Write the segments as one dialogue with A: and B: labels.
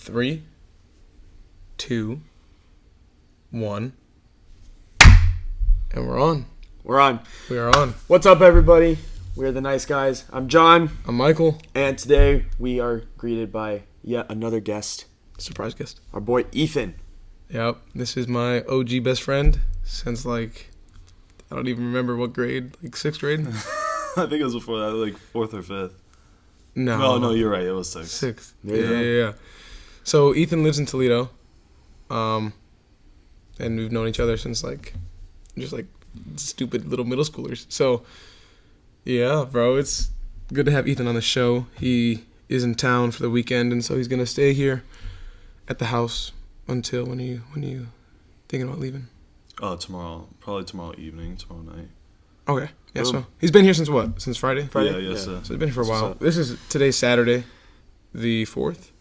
A: 3, 2, 1. And we're on.
B: We're on.
A: We are on.
B: What's up, everybody? We're the nice guys. I'm John.
A: I'm Michael.
B: And today we are greeted by yet another guest.
A: Surprise guest.
B: Our boy Ethan.
A: Yep. This is my OG best friend since, I don't even remember what grade. 6th grade?
C: I think it was before that, 4th or 5th.
A: No,
C: you're right. It was 6th.
A: 6th. Yeah. So Ethan lives in Toledo. And we've known each other since, stupid little middle schoolers. So, yeah, bro, it's good to have Ethan on the show. He is in town for the weekend, and so he's going to stay here at the house until when are you thinking about leaving?
C: Tomorrow. Probably tomorrow evening, tomorrow night.
A: Okay. Yeah, so he's been here since what? Since Friday?
C: Yeah, yes,
A: So he's been here for a while. Today's Saturday, the 4th?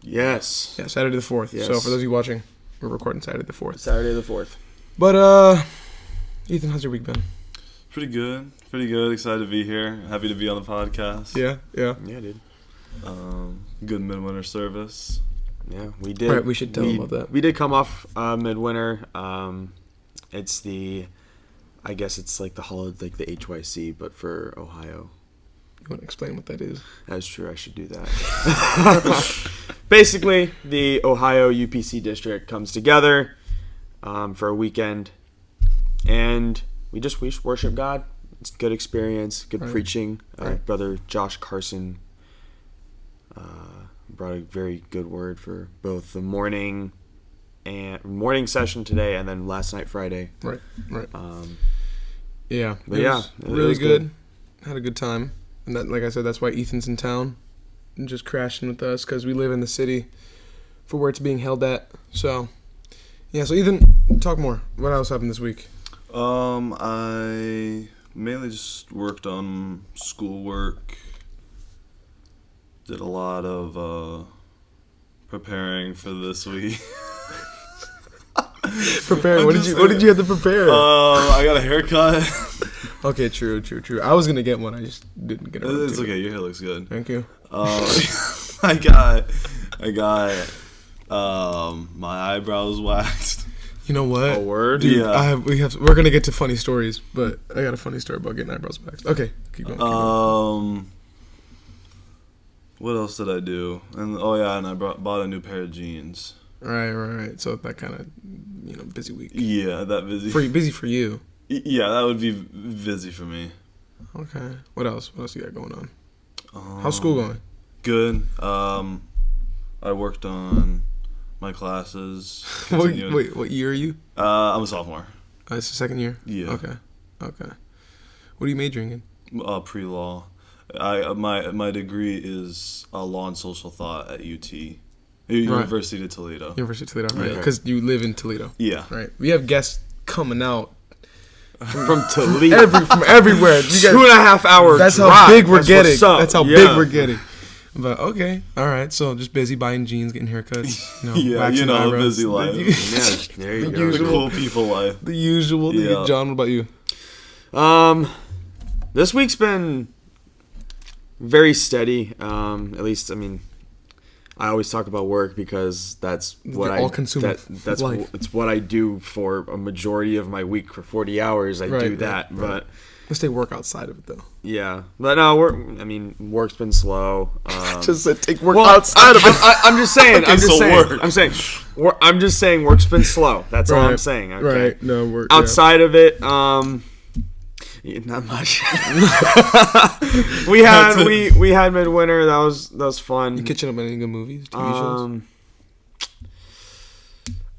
B: Yes.
A: Yeah, Saturday the 4th.
B: Yes.
A: So for those of you watching, we're recording Saturday the 4th.
B: Saturday the 4th.
A: But, Ethan, how's your week been?
C: Pretty good. Excited to be here. Happy to be on the podcast.
A: Yeah.
B: Yeah, dude.
C: Good midwinter service.
B: Yeah, we did.
A: Right, we should tell them about that.
B: We did come off midwinter. It's I guess it's like the holiday, like the HYC, but for Ohio.
A: You want to explain what that is?
B: That's true. I should do that. Basically, the Ohio UPC district comes together for a weekend, and we worship God. It's a good experience, good preaching. Brother Josh Carson brought a very good word for both the morning session today and then last night, Friday.
A: Right.
B: Yeah,
A: it was really good. Had a good time. And that, like I said, that's why Ethan's in town and just crashing with us because we live in the city for where it's being held at. So, yeah. So, Ethan, talk more. What else happened this week?
C: I mainly just worked on schoolwork. Did a lot of preparing for this week.
A: Preparing? What did you have to prepare?
C: I got a haircut.
A: Okay, true. I was gonna get one. I just didn't get it.
C: It's okay. Your hair looks good.
A: Thank you.
C: I got my eyebrows waxed.
A: You know what?
B: A word?
A: Dude,
C: Yeah.
A: We're gonna get to funny stories, but I got a funny story about getting eyebrows waxed. Okay, keep going.
C: What else did I do? And I bought a new pair of jeans.
A: Right. So that kind of, busy week.
C: Yeah, that busy.
A: Busy for you.
C: Yeah, that would be busy for me.
A: Okay. What else? What else you got going on? How's school going?
C: Good. I worked on my classes.
A: Wait, what year are you?
C: I'm a sophomore.
A: It's the second year?
C: Yeah.
A: Okay. What are you majoring in?
C: Pre-law. My degree is law and social thought at UT. University of Toledo.
A: University of Toledo, right? Because you live in Toledo.
C: Yeah.
A: Right. We have guests coming out
B: from Toledo.
A: from everywhere.
B: 2.5 hour
A: That's
B: drive.
A: How big we're
B: That's
A: getting.
B: what's up.
A: That's how big we're getting. But okay, all right. So just busy buying jeans, getting haircuts. Waxing eyebrows.
C: A busy life.
B: Yeah, there you go.
C: The cool people life.
A: The usual.
C: Yeah.
A: John, what about you?
B: This week's been very steady. At least, I always talk about work because that's what it's what I do for a majority of my week. For 40 hours, I do that. But
A: let's take work outside of it, though.
B: Yeah, but no, work's been slow.
A: Just said take work outside of it.
B: I'm just saying.
C: Okay,
B: I'm just saying work's been slow. That's all I'm saying. Okay?
A: Right. No work
B: outside of it. Not much. we had midwinter. That was fun.
A: You catching up on any good movies, TV shows?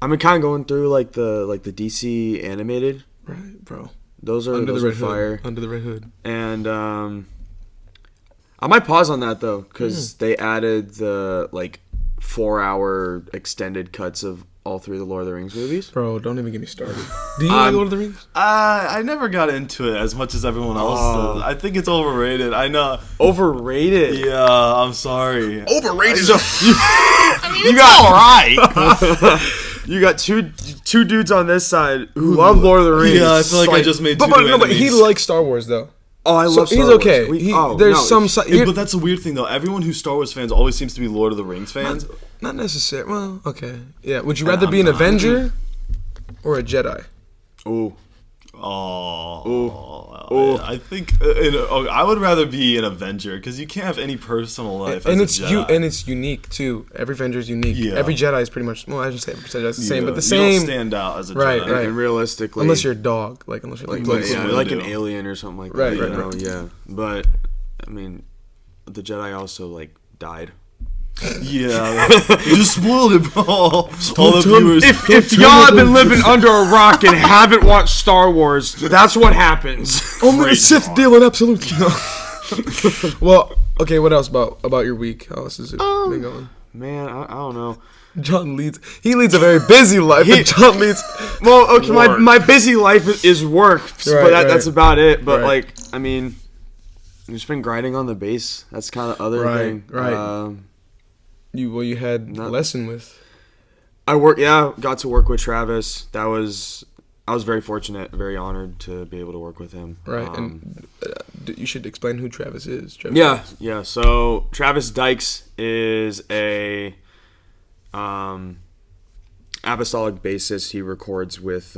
B: I'm kind of going through the DC animated.
A: Right, bro.
B: Those are fire.
A: Under the Red Hood.
B: And I might pause on that though because they added the 4-hour extended cuts of all 3 of the Lord of the Rings movies.
A: Bro, don't even get me started. Do you like Lord of the Rings?
C: I never got into it as much as everyone else does. I think it's overrated. I know.
B: Overrated?
C: Yeah, I'm sorry.
A: Overrated?
B: You got alright. You got two dudes on this side who love Lord of the Rings.
C: Yeah, I feel like I just made two
A: But he likes Star Wars, though.
B: Oh, I
A: So
B: love Star
A: he's
B: Wars.
A: okay. There's some.
C: But that's the weird thing, though. Everyone who's Star Wars fans always seems to be Lord of the Rings fans.
A: Not necessarily. Well, okay. Yeah. Would you
C: And
A: rather be
C: I'm
A: an
C: not.
A: Avenger or a Jedi?
B: Ooh.
C: Oh, I think I would rather be an Avenger because you can't have any personal life.
A: And
C: as a Jedi.
A: and it's unique too. Every Avenger is unique.
C: Yeah.
A: Every Jedi is pretty much. Well, I shouldn't say every Jedi is the same, but the
C: You
A: same.
C: don't stand out as a
A: Right,
C: Jedi.
A: right.
B: And realistically,
A: Unless you're a dog, unless you're
B: like,
C: Like
B: yeah,
C: Swindle.
B: like an alien or something like
A: Right,
B: that.
A: right,
B: you know?
A: right.
B: Yeah. But I mean, the Jedi also like died.
C: Yeah, you just spoiled it, bro. All the viewers.
B: If y'all have been living under a rock and haven't watched Star Wars, that's what happens.
A: only the
C: Great
A: Sith
C: talk.
A: deal in absolute. No. Well, okay. What else about your week? How else has it been going?
B: Man, I don't know.
A: John leads. He leads a very busy life. But John leads.
B: Well, okay,
A: Work.
B: my busy life is work,
A: Right,
B: but
A: right.
B: that's about it. But
A: Right.
B: like, I mean, I've just been grinding on the bass. That's kind of other
A: Right,
B: thing.
A: right. You had a
B: Not-
A: lesson with.
B: Got to work with Travis. I was very fortunate, very honored to be able to work with him.
A: Right, and you should explain who Travis is. Travis
B: Yeah,
A: Dykes.
B: yeah. So Travis Dykes is a apostolic bassist. He records with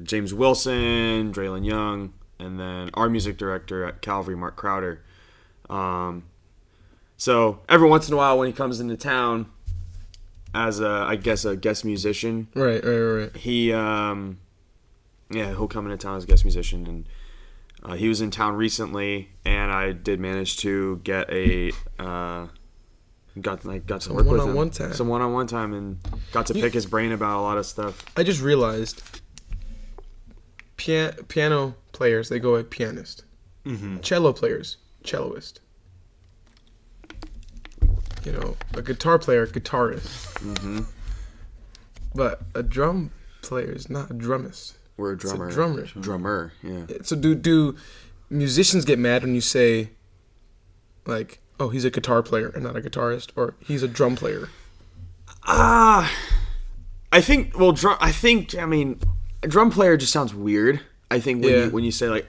B: James Wilson, Draylon Young, and then our music director at Calvary, Mark Crowder. So every once in a while when he comes into town as a guest musician,
A: Right.
B: he he'll come into town as a guest musician, and he was in town recently, and I did manage to get got to work with him
A: one-on-one time.
B: some one-on-one time, and got to pick his brain about a lot of stuff.
A: I just realized piano players, they go with pianist.
C: Mm-hmm.
A: Cello players, celloist. You know, a guitar player, guitarist.
B: Mm-hmm.
A: But a drum player is not a drummist.
B: We're a
A: It's
B: drummer.
A: a drummer.
B: Drummer, yeah.
A: So do musicians get mad when you say, like, oh, he's a guitar player and not a guitarist, or he's a drum player?
B: I think. Well, I mean, a drum player just sounds weird. I think when you say like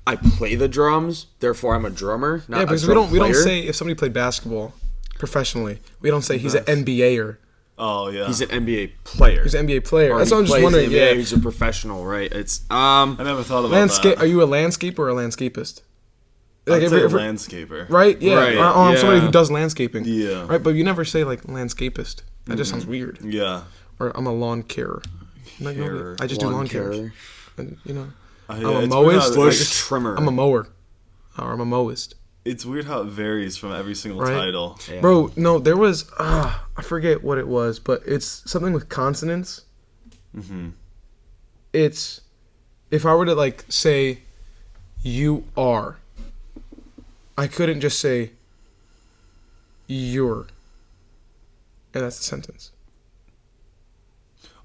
B: I play the drums, therefore I'm a drummer. Not
A: Yeah, because
B: a
A: we
B: drum
A: don't
B: player.
A: say if somebody played basketball professionally, we don't say he's an NBAer.
C: Oh yeah,
B: He's an NBA player.
A: He's an NBA player.
B: Or
A: That's
B: he
A: what I'm just
B: plays
A: wondering.
B: in the NBA,
A: Yeah,
B: he's a professional, right? It's
C: I never thought about
A: landscape.
C: that.
A: Are you a landscaper or a landscaper?
C: I'd say a
A: every-
C: landscaper.
A: right? Yeah,
B: Right,
A: or I'm somebody
B: yeah.
A: who does landscaping.
C: Yeah.
A: Right, but you never say like landscapist. That just sounds weird.
C: Yeah.
A: Or I'm a lawn carer. Like, no,
C: Carer.
A: I just do lawn
B: carer.
A: care. And, you know,
C: Yeah,
A: I'm a
C: it's weird
A: mowist.
C: how-
A: I
B: Bush
A: just-
B: trimmer.
A: I'm a mower. Or I'm a mowist.
C: It's weird how it varies from every single
A: Right.
C: title.
B: Yeah.
A: Bro, no, there was I forget what it was, but it's something with consonants.
C: Mm-hmm.
A: It's if I were to like say you are, I couldn't just say you're, and that's the sentence.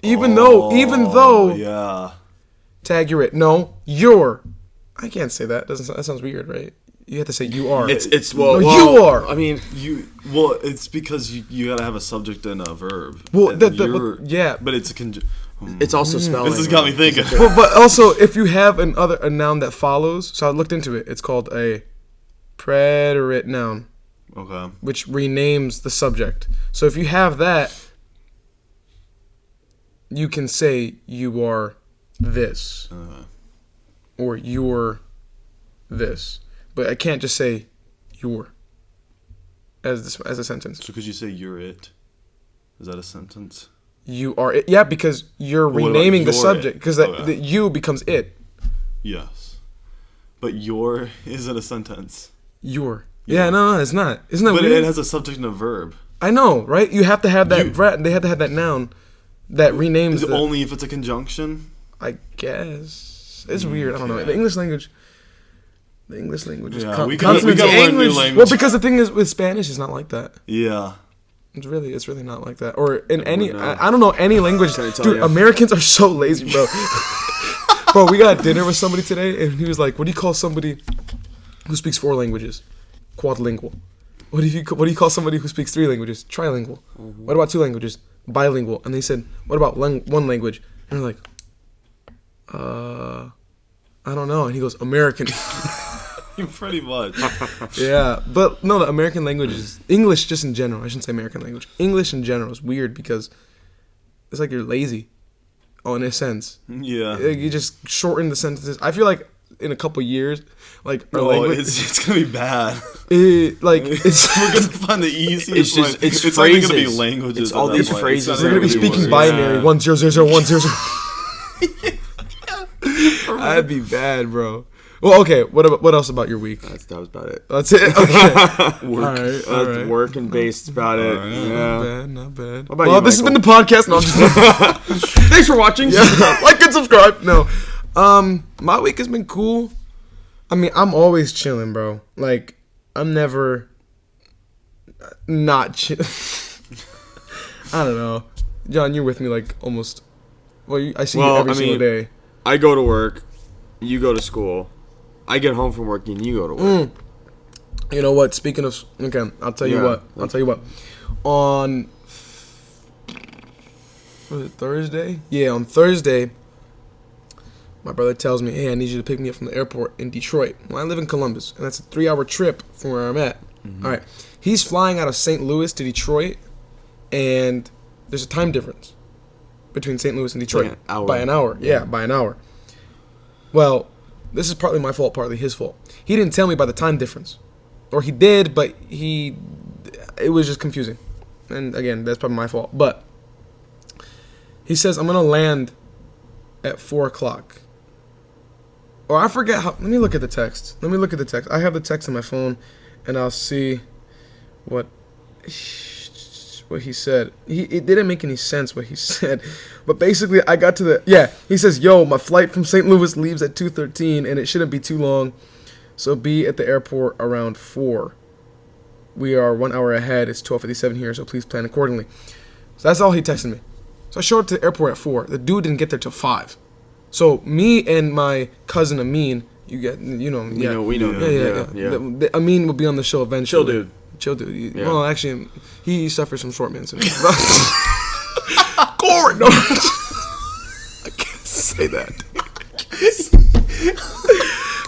A: Even though
C: Yeah.
A: tag you're it. No, you're. I can't say that. That sounds weird, right? You have to say you are.
B: It's
A: No,
B: well,
A: you are.
B: I mean,
C: It's because you gotta have a subject and a verb.
A: Well,
C: And
A: yeah.
C: But it's a
B: it's also spelling.
C: This has got me thinking.
A: Well, but also, if you have a noun that follows, so I looked into it. It's called a preterite noun,
C: Okay.
A: which renames the subject. So if you have that, you can say you are this or you're this, but I can't just say you're as a sentence.
C: So could you say you're it? Is that a sentence?
A: You are it. Yeah, because you're
C: What about
A: renaming the
C: you're
A: subject
C: it?
A: because
C: Okay.
A: the you becomes it.
C: Yes. But your is it a sentence?
A: You're. Yeah, no, it's not. Isn't that
C: But
A: weird?
C: it has a subject and a verb.
A: I know, right? You have to have that.
C: You-
A: They have to have that noun that renames
C: Is it
A: the.
C: only if it's a conjunction?
A: I guess it's weird. I don't know. The English language. The English language is
C: Yeah, we gotta
A: consonants-
C: learn new language.
A: Well, because the thing is with Spanish, it's not like that.
C: Yeah.
A: It's really not like that. Or in any,
B: wouldn't know.
A: I don't know any language.
B: Couldn't tell
A: Dude,
B: you.
A: Americans are so lazy, bro. Bro, we got dinner with somebody today, and he was like, "What do you call somebody who speaks 4 languages? Quadlingual. What do you call somebody who speaks 3 languages? Trilingual. What about 2 languages? Bilingual." And they said, "What about 1 language?" And we're like, I don't know. And he goes, "American."
C: Pretty much.
A: Yeah, but no, the American language is English just in general. I shouldn't say American language. English in general is weird because it's like you're lazy, in a sense.
C: Yeah.
A: You just shorten the sentences. I feel like in a couple years, like our language,
C: it's gonna be bad.
A: it's
C: We're gonna find the easiest.
B: It's
C: not
B: phrases.
C: even gonna be languages.
B: It's all these phrases.
A: we're gonna be speaking binary 100010. That'd be bad, bro. Well, okay. What else about your week?
B: That was about it.
A: That's it. Okay.
B: Work.
A: All right.
B: Work and based about it.
C: Right.
B: Yeah.
A: Not bad.
B: What about
A: well,
B: you,
A: this has been
B: Michael?
A: the podcast. No, I'm just thanks for watching. Yeah. Like and subscribe. No, my week has been cool. I mean, I'm always chilling, bro. Like, I'm never not chill. I don't know, John. You're with me like almost. Well, I see you every single day.
B: I go to work. You go to school. I get home from work and you go to work.
A: You know what? Speaking of, okay, I'll tell you what. On was it Thursday? Yeah, on Thursday, my brother tells me, "Hey, I need you to pick me up from the airport in Detroit." Well, I live in Columbus, and that's a 3-hour trip from where I'm at.
B: Mm-hmm.
A: All right, he's flying out of St. Louis to Detroit, and there's a time difference between St. Louis and Detroit by an hour. Yeah, by an hour. Well, this is partly my fault, partly his fault. He didn't tell me about the time difference. Or he did, but it was just confusing. And again, that's probably my fault. But he says, I'm going to land at 4 o'clock. Or I forget how. Let me look at the text. I have the text on my phone, and I'll see what he said. It didn't make any sense what he said. But basically, I got to he says, yo, my flight from St. Louis leaves at 2:13, and it shouldn't be too long. So be at the airport around 4. We are 1 hour ahead. It's 12:57 here, so please plan accordingly. So that's all he texted me. So I showed up to the airport at 4. The dude didn't get there till 5. So me and my cousin Amin, we know. Yeah. Amin will be on the show eventually. Chill dude.
B: Yeah.
A: Well, actually, he suffers from short man syndrome. Corn. No. I can't say that.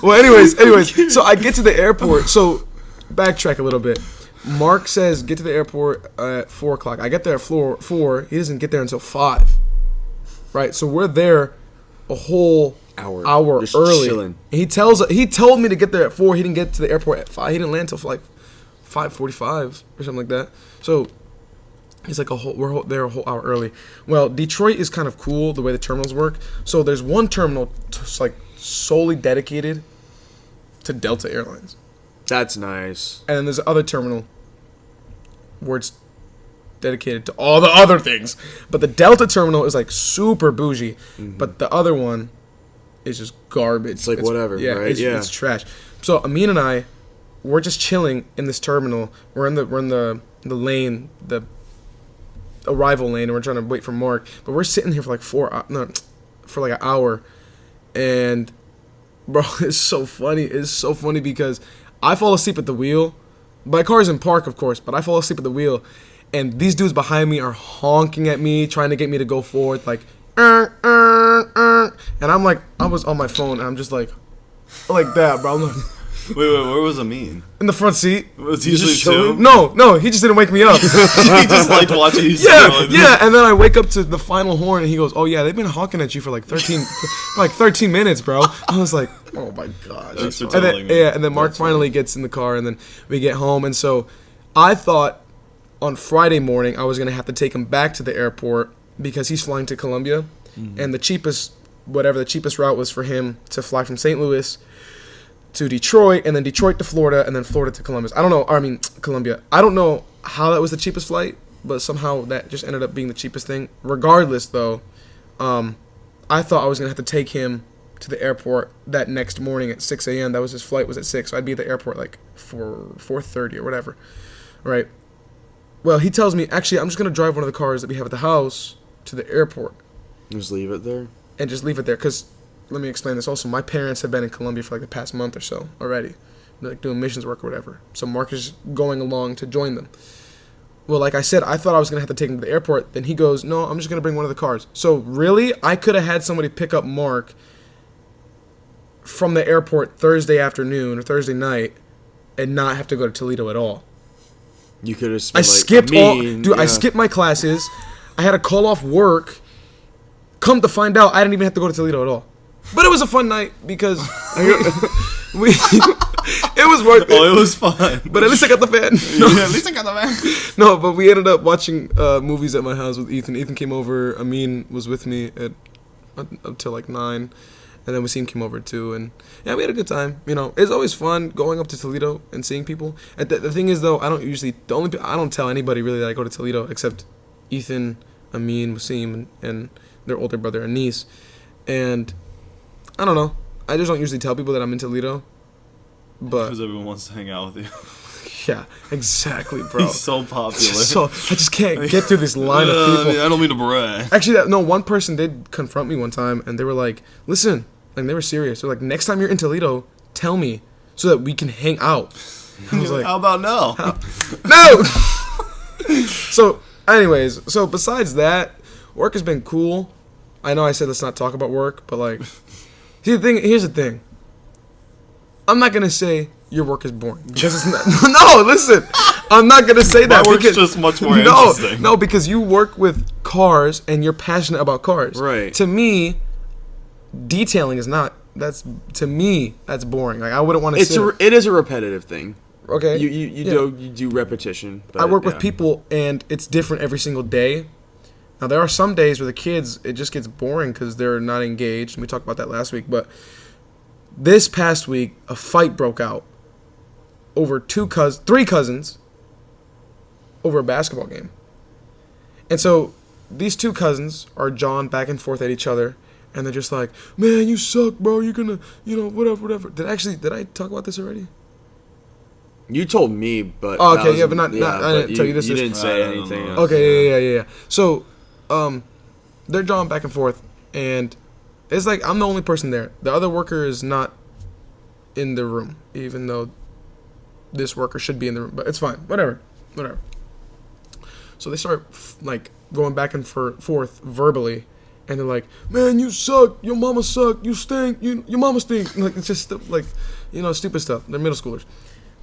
A: Well, anyways, so I get to the airport. So backtrack a little bit. Mark says get to the airport at 4 o'clock. I get there at 4. He doesn't get there until 5. Right. So we're there a whole hour
B: just
A: early.
B: Chilling.
A: He told me to get there at 4. He didn't get to the airport at 5. He didn't land until like 5:45 or something like that. So he's like we're there a whole hour early. Well, Detroit is kind of cool the way the terminals work. So there's one terminal like solely dedicated to Delta Airlines.
B: That's nice.
A: And then there's another terminal where it's dedicated to all the other things. But the Delta terminal is like super bougie. Mm-hmm. But the other one is just garbage.
B: It's like whatever, right?
A: It's trash. So Amin and I, we're just chilling in this terminal. We're in the lane, the arrival lane, and we're trying to wait for Mark. But we're sitting here for like for like an hour. And bro, it's so funny. It's so funny because I fall asleep at the wheel. My car's in park, of course, but I fall asleep at the wheel. And these dudes behind me are honking at me, trying to get me to go forward, like, And I'm like, I was on my phone, and I'm just like that, bro. I'm like,
C: wait, where was Amin?
A: in the front seat.
C: Was he asleep too?
A: No, he just didn't wake me up.
C: He just liked watching you.
A: Yeah, and then I wake up to the final horn, and he goes, "Oh yeah, they've been honking at you for like 13 minutes, bro." I was like, "Oh my gosh!"
C: Thanks for telling me.
A: Yeah, and then Mark finally gets in the car, and then we get home, and so I thought on Friday morning I was gonna have to take him back to the airport because he's flying to Columbia, and the cheapest route was for him to fly from St. Louis to Detroit, and then Detroit to Florida, and then Florida to Columbia. Columbia. I don't know how that was the cheapest flight, but somehow that just ended up being the cheapest thing. Regardless, though, I thought I was going to have to take him to the airport that next morning at 6 a.m. That was his flight was at 6, so I'd be at the airport like 4:30 or whatever, right? Well, he tells me, actually, I'm just going to drive one of the cars that we have at the house to the airport.
B: Just leave it there?
A: And just leave it there, because let me explain this also. My parents have been in Columbia for like the past month or so already. They're like doing missions work or whatever. So Mark is going along to join them. Well, like I said, I thought I was going to have to take him to the airport. Then he goes, no, I'm just going to bring one of the cars. So really, I could have had somebody pick up Mark from the airport Thursday afternoon or Thursday night and not have to go to Toledo at all.
B: You could have.
A: I skipped I skipped my classes. I had to call off work. Come to find out, I didn't even have to go to Toledo at all. But it was a fun night because it was worth it.
C: Oh, it was fun.
A: But at least I got the fan. No.
C: Yeah, at least I got the fan.
A: No, but we ended up watching movies at my house with Ethan. Ethan came over. Amin was with me up till like 9. And then Wasim came over too. And yeah, we had a good time. You know, it's always fun going up to Toledo and seeing people. And the thing is, though, I don't tell anybody really that I go to Toledo except Ethan, Amin, Wasim, and their older brother and niece. And I don't know. I just don't usually tell people that I'm in Toledo. But
C: Because everyone wants to hang out with you.
A: yeah, exactly, bro.
C: He's so popular.
A: So I just can't get through this line of people.
C: I don't mean to brag.
A: Actually, one person did confront me one time, and they were like, "Listen," and they were serious. They're like, "Next time you're in Toledo, tell me so that we can hang out." I was like,
C: How about no?
A: "No." So, anyways, besides that, work has been cool. I know I said let's not talk about work, but like, here's the thing. I'm not gonna say your work is boring because it's not. No, listen, I'm not gonna say that.
C: My work's just much more
A: no,
C: interesting.
A: No, because you work with cars and you're passionate about cars.
B: Right.
A: To me, detailing is not. To me, that's boring. Like I wouldn't want to.
B: It is a repetitive thing.
A: Okay.
B: You do repetition. But
A: I work with people and it's different every single day. Now there are some days where the kids it just gets boring because they're not engaged. And we talked about that last week, but this past week a fight broke out over three cousins over a basketball game. And so these two cousins are jawing back and forth at each other, and they're just like, "Man, you suck, bro. You're gonna, whatever." Did I talk about this already?
B: You told me, but
A: Oh, okay, yeah, but not I didn't tell you this.
B: You didn't say anything. Else.
A: Okay, yeah. So, they're jawing back and forth, and it's like I'm the only person there. The other worker is not in the room, even though this worker should be in the room. But it's fine. Whatever. So they start like going back and forth verbally, and they're like, "Man, you suck. Your mama suck. You stink. Your mama stink." Like it's just like, stupid stuff. They're middle schoolers.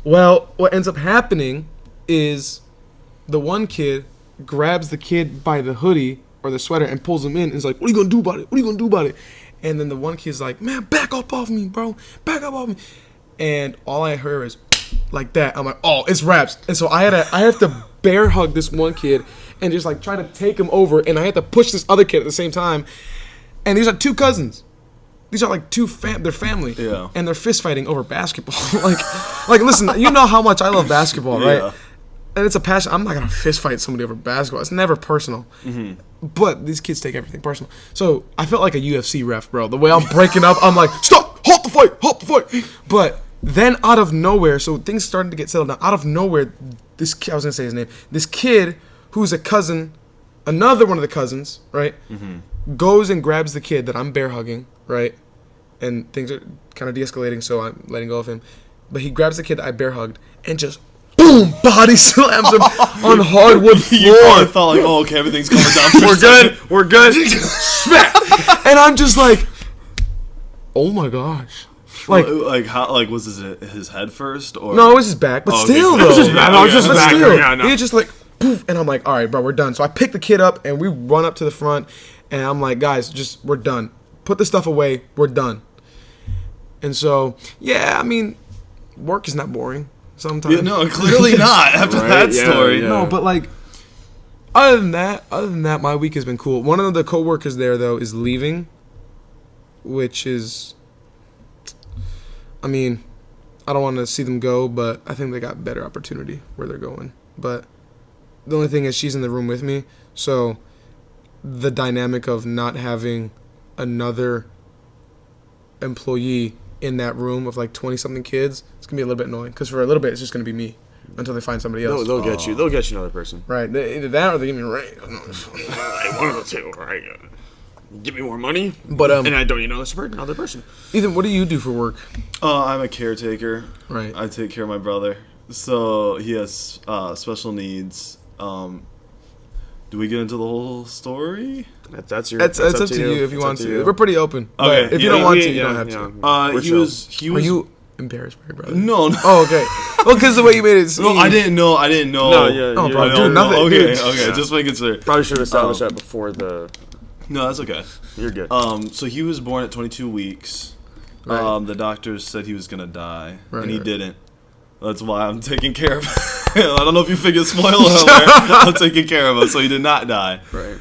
A: Well, what ends up happening is the one kid grabs the kid by the hoodie or the sweater and pulls him in and is like, "What are you gonna do about it? What are you gonna do about it?" And then the one kid's like, "Man, back up off me, bro. Back up off me." And all I heard is like that. I'm like, "Oh, it's raps." And so I have to bear hug this one kid and just like try to take him over, and I had to push this other kid at the same time. And these are two cousins. These are like they're family.
C: Yeah.
A: And they're fist fighting over basketball. like listen, you know how much I love basketball, right?
C: Yeah.
A: And it's a passion. I'm not gonna fist fight somebody over basketball. It's never personal.
C: Mm-hmm.
A: But these kids take everything personal. So I felt like a UFC ref, bro. The way I'm breaking up, I'm like, "Stop! Halt the fight! But then out of nowhere, so things started to get settled down. Out of nowhere, I was gonna say his name. This kid, who's a cousin, another one of the cousins, right, goes and grabs the kid that I'm bear hugging, right, and things are kind of de-escalating, so I'm letting go of him. But he grabs the kid that I bear hugged and just boom, body slams him on hardwood floor.
C: You probably thought like, "Oh, okay, everything's coming down."
A: We're good. Smack. And I'm just like, oh my gosh.
C: Like how? Like was his head first or?
A: No, it was his back, but still
C: okay.
A: though.
C: It was his back.
B: No, it was just
A: But
B: back.
A: still,
B: Yeah, no.
A: he just like poof, and I'm like, all right, bro, we're done. So I pick the kid up and we run up to the front, and I'm like, guys, we're done. Put the stuff away. We're done. And so, yeah, I mean, work is not boring sometimes.
C: Yeah, no, clearly not after
B: Right,
C: that
B: yeah,
C: story.
B: yeah.
A: No, but like, other than that, my week has been cool. One of the coworkers there though is leaving, which is, I mean, I don't want to see them go, but I think they got better opportunity where they're going. But the only thing is she's in the room with me, so the dynamic of not having another employee in that room of like 20-something kids, it's going to be a little bit annoying. Because for a little bit, it's just going to be me until they find somebody else.
B: They'll get you. They'll get you another person.
A: Right. Either that or they give me a raise.
B: One of the two, right? Give me more money,
A: But,
B: and I don't need another person.
A: Ethan, what do you do for work?
C: I'm a caretaker.
A: Right.
C: I take care of my brother. So he has special needs. Do we get into the whole story?
B: That's your.
A: It's up to you if you want to. We're pretty open.
C: Okay,
A: But if you don't want to, you don't have to.
C: He was.
A: Are you embarrassed by your brother?
C: No.
A: Oh, okay. Well, because the way you made it seem.
C: No, I didn't know.
B: No, yeah.
A: Oh, bro,
C: I
A: dude,
C: don't
A: nothing.
C: know.
A: Dude.
C: Okay. Just making sure.
B: Probably should have established that before the.
C: No, that's okay.
B: You're good.
C: So he was born at 22 weeks.
A: Right.
C: The doctors said he was gonna die,
A: Right,
C: and he
A: right.
C: didn't. That's why I'm taking care of him. I don't know if you figured spoiler alert. I'm taking care of him, so he did not die.
B: Right.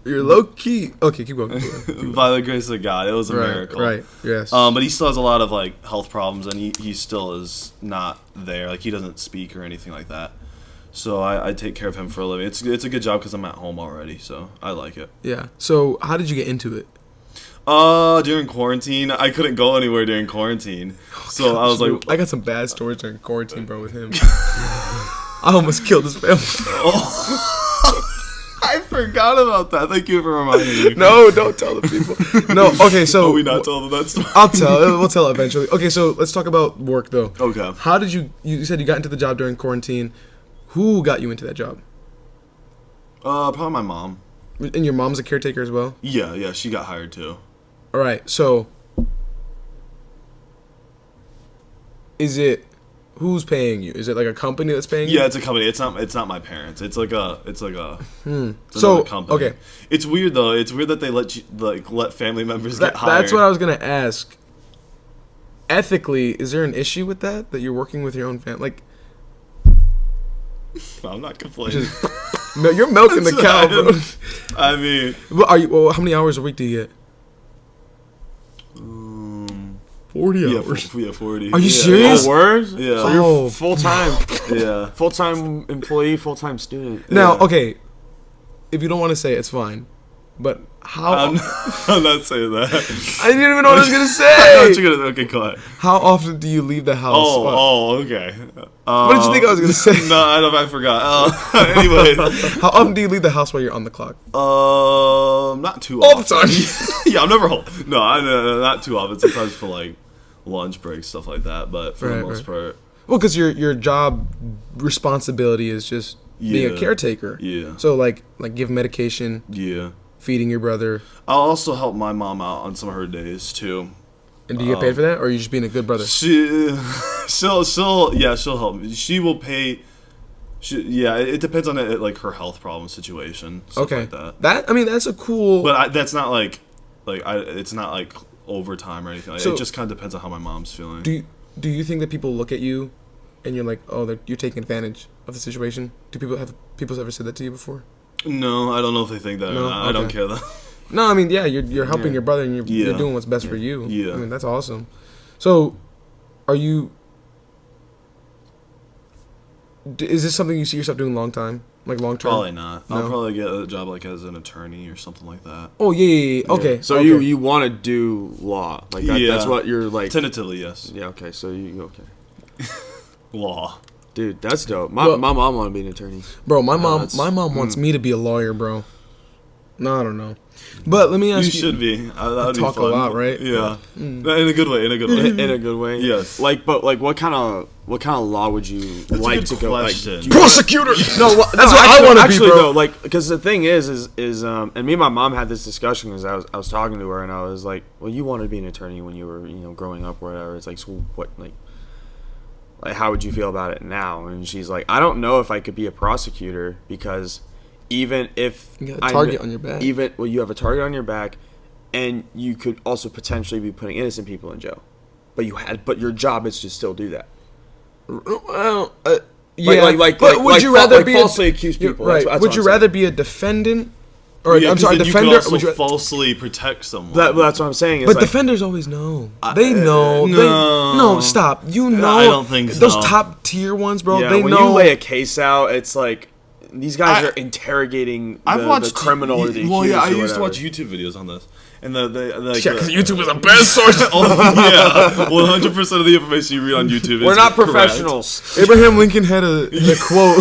A: You're low key. Okay, keep going. Keep going.
C: By the grace of God, it was a miracle.
A: Right. Yes.
C: But he still has a lot of like health problems, and he still is not there. Like he doesn't speak or anything like that. So I take care of him for a living. It's a good job because I'm at home already, so I like it.
A: Yeah. So how did you get into it?
C: During quarantine, I couldn't go anywhere during quarantine, so I was like,
A: I got some bad stories during quarantine, bro, with him. I almost killed his family.
C: I forgot about that. Thank you for reminding me.
A: No, don't tell the people. No, okay, so
C: Are we not telling them that story?
A: I'll tell. We'll tell eventually. Okay, so let's talk about work though.
C: Okay.
A: How did you said you got into the job during quarantine? Who got you into that job?
C: Probably my mom.
A: And your mom's a caretaker as well?
C: Yeah, she got hired too.
A: All right. So is it who's paying you? Is it like a company that's paying you?
C: Yeah, it's a company. It's not my parents. It's like a it's
A: So
C: another company.
A: okay.
C: It's weird though. It's weird that they let family members get hired.
A: That's what I was going to ask. Ethically, is there an issue with that you're working with your own family? Like
C: I'm not complaining.
A: no, you're milking the cow, bro.
C: I mean,
A: How many hours a week do you get? 40
C: yeah,
A: hours.
C: 40.
A: Are you
C: Yeah.
A: serious?
B: Oh, word?
C: Yeah.
B: So you're
A: Oh.
B: full time,
C: Yeah.
B: full time employee, full time student.
A: Now,
C: Yeah.
A: okay, if you don't want to say it, it's fine. But how?
C: I'm not saying that.
A: I didn't even know what I was gonna
C: I know
A: say.
C: what you're gonna. Okay, go ahead.
A: How often do you leave the house?
C: Okay.
A: What did you think I was gonna say?
C: No, I forgot. Anyways,
A: How often do you leave the house while you're on the clock?
C: not too
A: All
C: often.
A: the time.
C: Yeah, I'm never home. No, not too often. Sometimes for like lunch breaks, stuff like that. But for the
A: Right,
C: most part,
A: Well, because your job responsibility is just being a
C: Yeah.
A: caretaker.
C: yeah,
A: So like give medication,
C: yeah.
A: feeding your brother,
C: I'll also help my mom out on some of her days too.
A: and do you get paid for that, or are you just being a good brother?
C: She'll help me. She will pay. It depends on it, like her health problem situation. Stuff
A: Okay,
C: like that.
A: I mean that's a cool.
C: But that's not it's not like overtime or anything.
A: So-
C: it just kind of depends on how my mom's feeling.
A: Do you think that people look at you, and you're like, oh, you're taking advantage of the situation? Do people ever said that to you before?
C: No, I don't know if they think that
A: No?
C: or not. I don't
A: Okay.
C: care though.
A: No, I mean, yeah, you're helping
B: Yeah.
A: your brother, and you're
C: Yeah.
A: doing what's best for you.
C: Yeah.
A: I mean, that's awesome. So, are you? Is this something you see yourself doing long term?
C: Probably not.
A: No?
C: I'll probably get a job like as an attorney or something like that.
A: Oh yeah. Okay.
B: So
A: okay.
B: you want to do law? Like that,
C: Yeah.
B: that's what you're like.
C: Tentatively, yes.
B: Yeah. Okay. So you okay?
C: Law.
B: Dude, that's dope. My
A: Well-
B: mom wanted to be an attorney.
A: Bro, my
B: that's-
A: mom wants me to be a lawyer, bro. No, I don't know. But let me
C: You
A: ask you.
C: should be. That would be
A: talk a
C: fun.
A: lot, right?
C: Yeah. In a good way. In a good way.
B: In a good way.
C: Yes.
B: But what kind of law would you
C: That's a
B: like
C: good
B: to go? Like,
C: question.
B: do you-
A: Prosecutor.
B: No,
A: That's what I wanna be,
B: actually,
A: bro.
B: though, like, because the thing is, and me and my mom had this discussion because I was talking to her and I was like, well, you wanted to be an attorney when you were, growing up or whatever. It's like, so what, like, how would you feel about it now? And she's like, I don't know if I could be a prosecutor because even if
A: You got a target on your back.
B: you have a target on your back, and you could also potentially be putting innocent people in jail, but your job is to still do that.
A: Well, yeah.
B: But
A: would you rather be
B: falsely accuse people?
A: Right.
B: That's
A: would
B: what
A: you
B: I'm
A: rather
B: saying.
A: be a defendant, or
C: Yeah,
A: I'm
C: 'cause
A: sorry,
C: then
A: defender?
C: You could also
A: Would you,
C: falsely protect someone.
B: That's what I'm saying. It's
A: but
B: like,
A: defenders always know. They know.
C: no.
A: No, stop. You know.
C: I don't think
A: Those
C: so.
A: top tier ones, bro.
B: yeah,
A: they
B: when
A: know.
B: you lay a case out, it's like these guys
C: I-
B: are interrogaing
C: I've watched
B: the criminal or the accused.
C: Well, yeah, I
B: or
C: used to
B: whatever.
C: watch YouTube videos on this, and the
A: Yeah, because YouTube is the best source.
C: yeah, 100% of the information you read on YouTube is
B: We're not
C: correct.
B: professionals.
A: Abraham Lincoln had a quote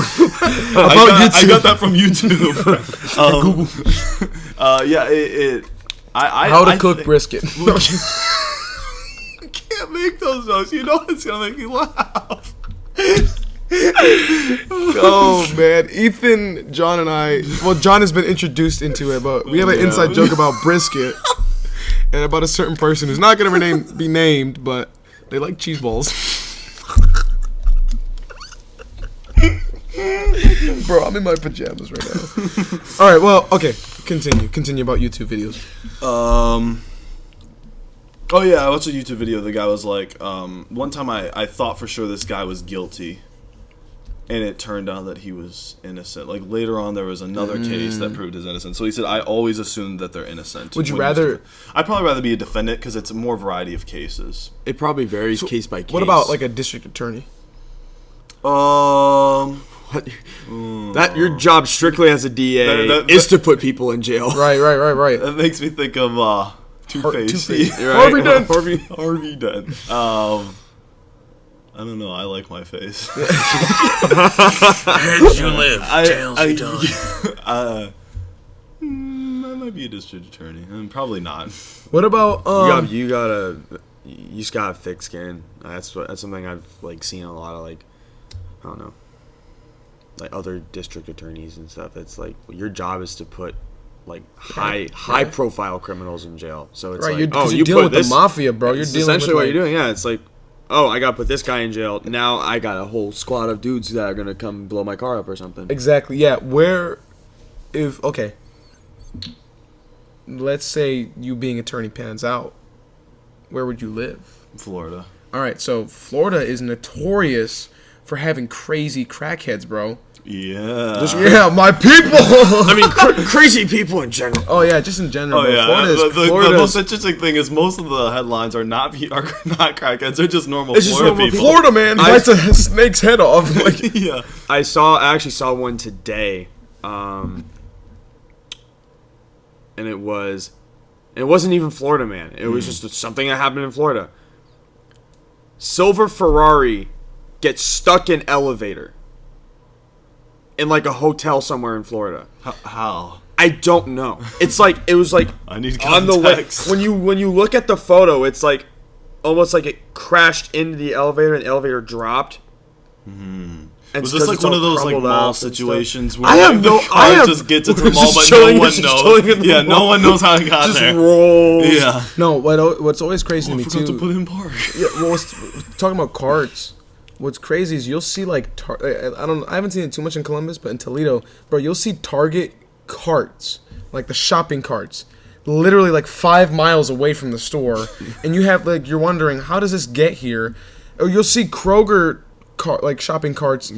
A: about
C: I
A: YouTube.
C: got that from YouTube. Google.
A: How to cook brisket.
C: You can't make those jokes. You know it's gonna make me laugh.
A: Oh man, Ethan, John, and I. Well, John has been introduced into it, but we have an inside joke about brisket and about a certain person who's not gonna be named, but they like cheese balls. Bro, I'm in my pajamas right now. All right, well, okay. Continue about YouTube videos.
C: Oh yeah, I watched a YouTube video. The guy was like, one time I thought for sure this guy was guilty, and it turned out that he was innocent. Like later on, there was another case that proved his innocence. So he said, I always assumed that they're innocent.
A: Would you rather?
C: I'd probably rather be a defendant because it's a more variety of cases.
B: It probably varies case by case.
A: What about like a district attorney?
B: What? That your job strictly as a DA is to put people in jail.
A: Right.
C: That makes me think of Two-Face.
A: Right. Harvey Dent.
C: Harvey Dent. I don't know. I like my face.
D: Heads you live, tails you die.
C: I might be a district attorney. Probably not.
A: What about
B: you just gotta thick skin. That's something I've like seen a lot of, like, I don't know, like other district attorneys and stuff. It's like your job is to put like high profile criminals in jail. So it's
A: right?
B: like,
A: you're dealing with the mafia, bro. You're
B: it's
A: dealing
B: essentially
A: with
B: what you're doing. Yeah, it's like, oh, I gotta put this guy in jail. Now I got a whole squad of dudes that are gonna come blow my car up or something.
A: Exactly. Yeah. Okay. Let's say you being attorney pans out. Where would you live?
C: Florida.
A: All right. So Florida is notorious for having crazy crackheads, bro.
C: Yeah.
A: Yeah, my people.
B: I mean, crazy people in general.
A: Oh yeah, just in general.
C: Oh
A: bro.
C: yeah. The most interesting thing is most of the headlines are not crackheads. They're just normal Florida people.
A: Florida man bites a snake's head off. Like,
C: yeah.
B: I actually saw one today, and it wasn't even Florida man. It was just something that happened in Florida. Silver Ferrari gets stuck in elevator in like a hotel somewhere in Florida.
C: How?
B: I don't know. It was like
C: I need context.
B: on the way. When you look at the photo, it's like almost like it crashed into the elevator and the elevator dropped.
C: Mm-hmm.
B: And
C: was this like one of those like mall situations where just gets into the mall but no one knows? Yeah, no one knows how it got
B: just
C: there.
B: Rolls.
C: Yeah.
A: No, what's always crazy to me
C: forgot
A: too.
C: to put in park.
A: Yeah, well, talking about carts. What's crazy is you'll see like I haven't seen it too much in Columbus, but in Toledo, bro, you'll see Target carts, like the shopping carts, literally like 5 miles away from the store, and you have like you're wondering how does this get here, or you'll see Kroger shopping carts,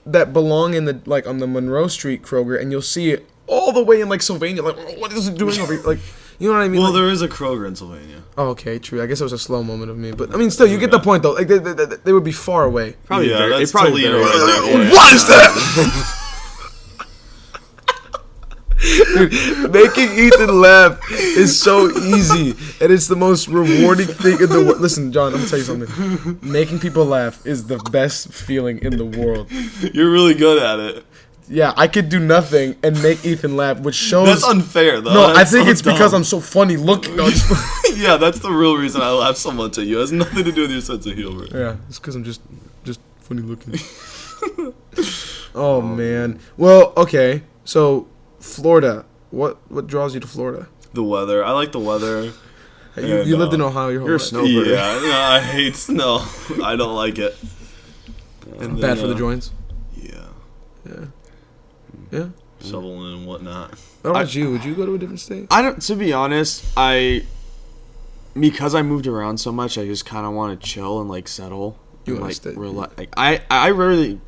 A: that belong in the like on the Monroe Street Kroger, and you'll see it all the way in like Sylvania, like what is it doing over here? Like, you know what I mean?
C: Well,
A: like,
C: there is a Kroger in Sylvania.
A: Oh, okay, true. I guess it was a slow moment of me, but I mean, still, you get the point though. Like they would be far away.
B: Probably,
C: yeah, that's
B: probably
C: Toledo right there. Yeah.
A: What is that? Dude, making Ethan laugh is so easy, and it's the most rewarding thing in the world. Listen, John, I'm gonna tell you something. Making people laugh is the best feeling in the world.
C: You're really good at it.
A: Yeah, I could do nothing and make Ethan laugh, which shows...
C: That's unfair, though.
A: No,
C: that's
A: I think
C: so
A: it's
C: dumb.
A: because I'm so funny looking. No,
C: yeah, that's the real reason I laugh so much at you. It has nothing to do with your sense of humor.
A: Yeah, it's because I'm just funny looking. Oh, man. Well, okay. So, Florida. What draws you to Florida?
C: The weather. I like the weather.
A: You lived in Ohio your whole life.
B: You're a snowbird.
C: Yeah, no, I hate snow. I don't like it. And
A: Bad for the joints?
C: Yeah.
A: Yeah.
C: Shoveling and whatnot.
A: What about you? Would you go to a different state?
B: To be honest, because I moved around so much, I just kind of want to chill and like settle.
A: You
B: and,
A: want to stay?
B: Like I really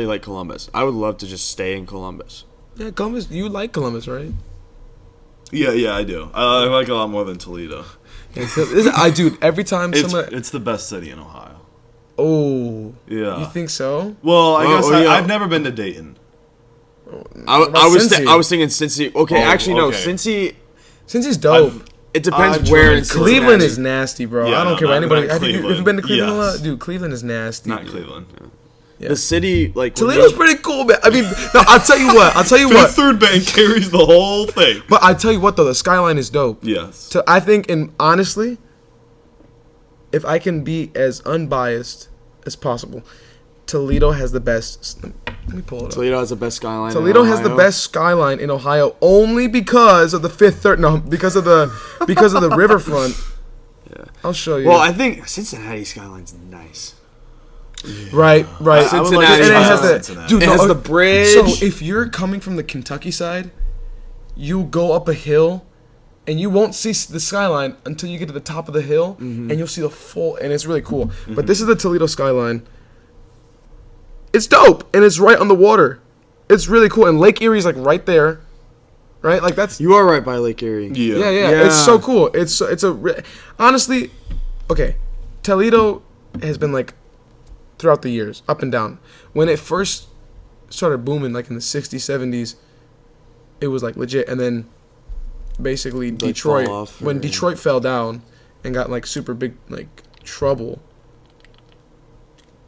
B: like Columbus. I would love to just stay in Columbus.
A: Yeah, Columbus. You like Columbus, right?
C: Yeah, I do. I like it a lot more than Toledo.
A: I do. Every time
C: It's the best city in Ohio.
A: Oh.
C: Yeah.
A: You think so?
C: Well, I guess
B: yeah.
C: I've never been to Dayton.
B: I was thinking Cincy. Okay, actually no,
C: okay.
A: Cincy's dope.
B: It depends
C: I've
B: where
C: driven
B: in
C: to
A: Cleveland
B: Cincinnati.
A: is nasty, bro.
C: Yeah,
A: I don't
C: no,
A: care what
C: not
A: anybody. Have you
C: Cleveland.
A: been to Cleveland a
C: Yes.
A: lot? Dude, Cleveland is nasty.
C: Not Cleveland.
A: Yeah.
B: The city, like
A: Toledo's pretty cool, man. I mean, no, I'll tell you what.
C: Fifth Third Bank carries the whole thing.
A: But I tell you what, though, the skyline is dope.
C: Yes.
A: So I think, and honestly, if I can be as unbiased as possible, Toledo has the best. Let me pull it up.
B: Toledo has the best skyline.
A: Toledo has the best skyline in Ohio only because of the because of the riverfront.
B: Yeah.
A: I'll show you.
B: Well, I think Cincinnati skyline's nice.
A: Right.
B: Cincinnati,
A: and it has
C: Cincinnati.
A: Dude,
B: it has the bridge.
A: So if you're coming from the Kentucky side, you go up a hill, and you won't see the skyline until you get to the top of the hill, and you'll see the full. And it's really cool. But this is the Toledo skyline. It's dope, and it's right on the water. It's really cool, and Lake Erie's like right there, right? Like that's
B: You are right by Lake Erie.
A: yeah. It's so cool. Honestly, okay. Toledo has been like throughout the years, up and down. When it first started booming, like in the 60s, 70s, it was like legit, and then basically Detroit, when Detroit fell down and got like super big like trouble,